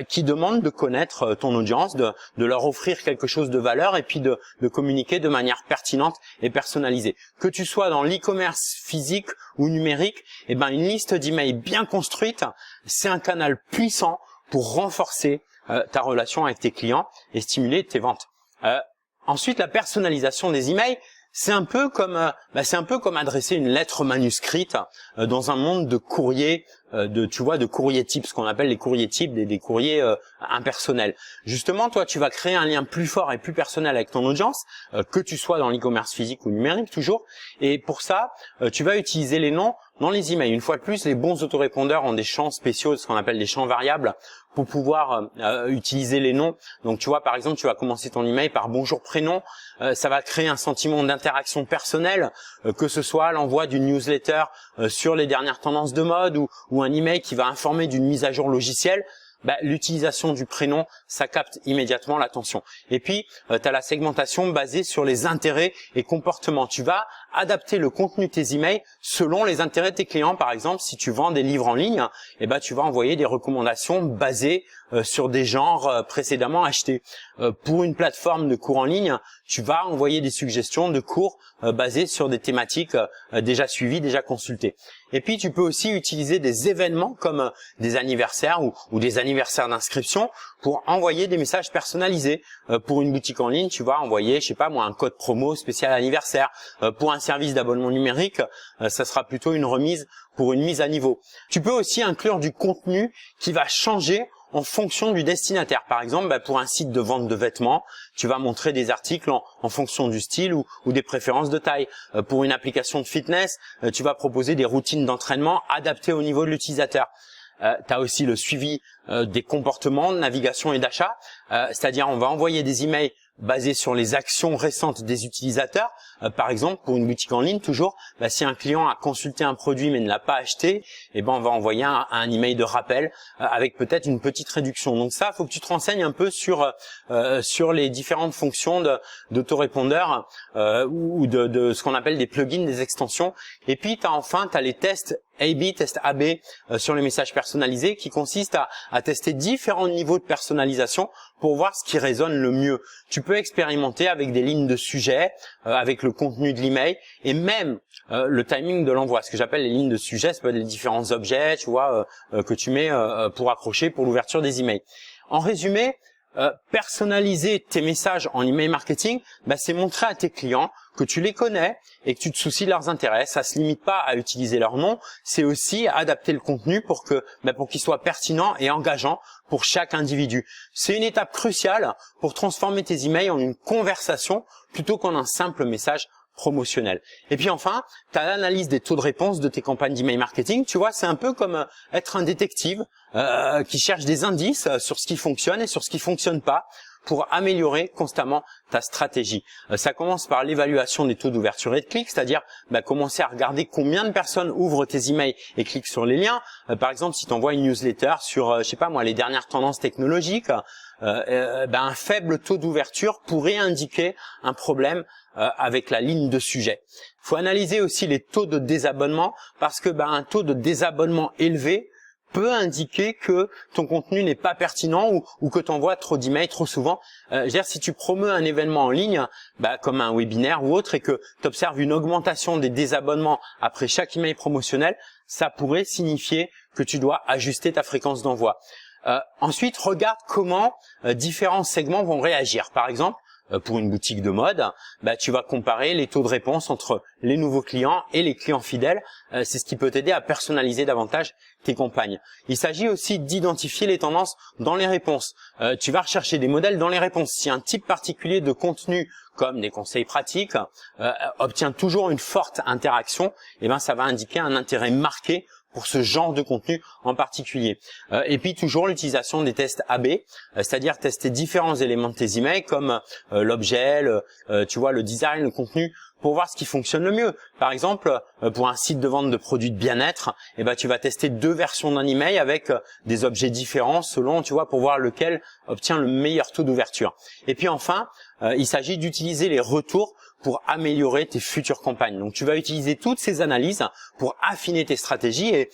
qui demande de connaître ton audience, de leur offrir quelque chose de valeur et puis de communiquer de manière pertinente et personnalisée. Que tu sois dans l'e-commerce physique ou numérique, une liste d'emails bien construite, c'est un canal puissant pour renforcer ta relation avec tes clients et stimuler tes ventes. Ensuite, la personnalisation des emails, c'est un peu comme adresser une lettre manuscrite dans un monde de courriers, de courriers types, ce qu'on appelle les courriers types, des courriers impersonnels. Justement, toi, tu vas créer un lien plus fort et plus personnel avec ton audience, que tu sois dans l'e-commerce physique ou numérique toujours. Et pour ça, tu vas utiliser les noms dans les emails. Une fois de plus, les bons autorépondeurs ont des champs spéciaux, ce qu'on appelle des champs variables, pour pouvoir utiliser les noms. Donc, tu vois, par exemple, tu vas commencer ton email par bonjour prénom. Ça va créer un sentiment d'interaction personnelle, que ce soit l'envoi d'une newsletter sur les dernières tendances de mode ou un email qui va informer d'une mise à jour logicielle. L'utilisation du prénom, ça capte immédiatement l'attention. Et puis, tu as la segmentation basée sur les intérêts et comportements. Tu vas adapter le contenu de tes emails selon les intérêts de tes clients. Par exemple, si tu vends des livres en ligne, tu vas envoyer des recommandations basées sur des genres précédemment achetés. Pour une plateforme de cours en ligne, tu vas envoyer des suggestions de cours basés sur des thématiques déjà suivies, déjà consultées. Et puis, tu peux aussi utiliser des événements comme des anniversaires ou des anniversaires d'inscription pour envoyer des messages personnalisés. Pour une boutique en ligne, tu vas envoyer, je sais pas moi, un code promo spécial anniversaire. Pour un service d'abonnement numérique, ça sera plutôt une remise pour une mise à niveau. Tu peux aussi inclure du contenu qui va changer en fonction du destinataire. Par exemple, pour un site de vente de vêtements, tu vas montrer des articles en fonction du style ou des préférences de taille. Pour une application de fitness, tu vas proposer des routines d'entraînement adaptées au niveau de l'utilisateur. Tu as aussi le suivi des comportements de navigation et d'achat, c'est-à-dire on va envoyer des emails basés sur les actions récentes des utilisateurs. Par exemple, pour une boutique en ligne, toujours, si un client a consulté un produit mais ne l'a pas acheté, on va envoyer un email de rappel avec peut-être une petite réduction. Donc ça, il faut que tu te renseignes un peu sur les différentes fonctions d'autorépondeurs ou de ce qu'on appelle des plugins, des extensions. Et puis, tu as les tests A/B, test AB sur les messages personnalisés qui consistent à tester différents niveaux de personnalisation pour voir ce qui résonne le mieux. Tu peux expérimenter avec des lignes de sujet, avec le contenu de l'email et même le timing de l'envoi. Ce que j'appelle les lignes de sujet, ça peut être les différents objets, tu vois, que tu mets pour accrocher pour l'ouverture des emails. En résumé, personnaliser tes messages en email marketing, c'est montrer à tes clients que tu les connais et que tu te soucies de leurs intérêts. Ça se limite pas à utiliser leur nom, c'est aussi adapter le contenu pour qu'il soit pertinent et engageant pour chaque individu. C'est une étape cruciale pour transformer tes emails en une conversation plutôt qu'en un simple message promotionnel. Et puis enfin, tu as l'analyse des taux de réponse de tes campagnes d'email marketing. Tu vois, c'est un peu comme être un détective qui cherche des indices sur ce qui fonctionne et sur ce qui fonctionne pas pour améliorer constamment ta stratégie. Ça commence par l'évaluation des taux d'ouverture et de clics, c'est-à-dire commencer à regarder combien de personnes ouvrent tes emails et cliquent sur les liens. Par exemple, si tu envoies une newsletter sur, je sais pas moi, les dernières tendances technologiques, un faible taux d'ouverture pourrait indiquer un problème avec la ligne de sujet. Il faut analyser aussi les taux de désabonnement parce que un taux de désabonnement élevé peut indiquer que ton contenu n'est pas pertinent ou que tu envoies trop d'emails trop souvent. Si tu promeus un événement en ligne, comme un webinaire ou autre, et que tu observes une augmentation des désabonnements après chaque email promotionnel, ça pourrait signifier que tu dois ajuster ta fréquence d'envoi. Ensuite, regarde comment différents segments vont réagir. Par exemple, pour une boutique de mode, tu vas comparer les taux de réponse entre les nouveaux clients et les clients fidèles. C'est ce qui peut t'aider à personnaliser davantage tes campagnes. Il s'agit aussi d'identifier les tendances dans les réponses. Tu vas rechercher des modèles dans les réponses. Si un type particulier de contenu, comme des conseils pratiques, obtient toujours une forte interaction, ça va indiquer un intérêt marqué pour ce genre de contenu en particulier. Et puis toujours l'utilisation des tests AB, c'est-à-dire tester différents éléments de tes emails comme l'objet, le design, le contenu, pour voir ce qui fonctionne le mieux. Par exemple, pour un site de vente de produits de bien-être, tu vas tester 2 versions d'un email avec des objets différents selon, pour voir lequel obtient le meilleur taux d'ouverture. Et puis enfin, il s'agit d'utiliser les retours pour améliorer tes futures campagnes. Donc, tu vas utiliser toutes ces analyses pour affiner tes stratégies et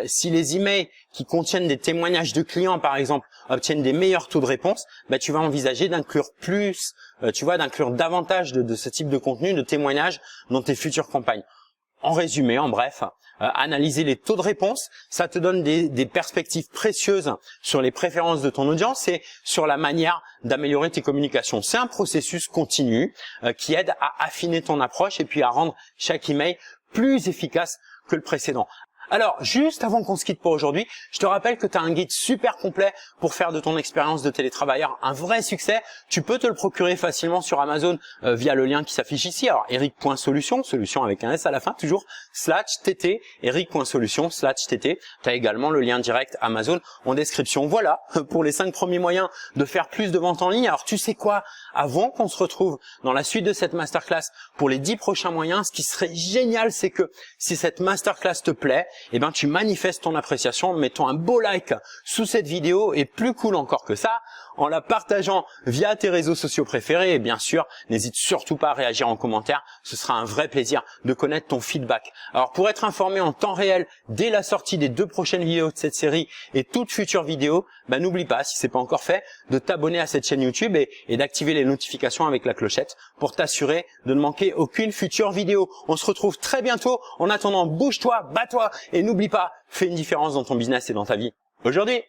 si les emails qui contiennent des témoignages de clients, par exemple, obtiennent des meilleurs taux de réponse, tu vas envisager d'inclure d'inclure davantage de ce type de contenu, de témoignages dans tes futures campagnes. En résumé, en bref, analyser les taux de réponse, ça te donne des perspectives précieuses sur les préférences de ton audience et sur la manière d'améliorer tes communications. C'est un processus continu qui aide à affiner ton approche et puis à rendre chaque email plus efficace que le précédent. Alors, juste avant qu'on se quitte pour aujourd'hui, je te rappelle que tu as un guide super complet pour faire de ton expérience de télétravailleur un vrai succès. Tu peux te le procurer facilement sur Amazon via le lien qui s'affiche ici. Alors, eric.solution, solution avec un S à la fin, toujours, /tt, eric.solution/tt. Tu as également le lien direct Amazon en description. Voilà, pour les 5 premiers moyens de faire plus de ventes en ligne. Alors, tu sais quoi? Avant qu'on se retrouve dans la suite de cette masterclass pour les 10 prochains moyens, ce qui serait génial, c'est que si cette masterclass te plaît, eh ben tu manifestes ton appréciation en mettant un beau like sous cette vidéo et plus cool encore que ça, en la partageant via tes réseaux sociaux préférés et bien sûr, n'hésite surtout pas à réagir en commentaire, ce sera un vrai plaisir de connaître ton feedback. Alors pour être informé en temps réel dès la sortie des 2 prochaines vidéos de cette série et toutes futures vidéos, n'oublie pas, si c'est pas encore fait, de t'abonner à cette chaîne YouTube et d'activer les notifications avec la clochette pour t'assurer de ne manquer aucune future vidéo. On se retrouve très bientôt. En attendant, bouge-toi, bats-toi et n'oublie pas, fais une différence dans ton business et dans ta vie aujourd'hui.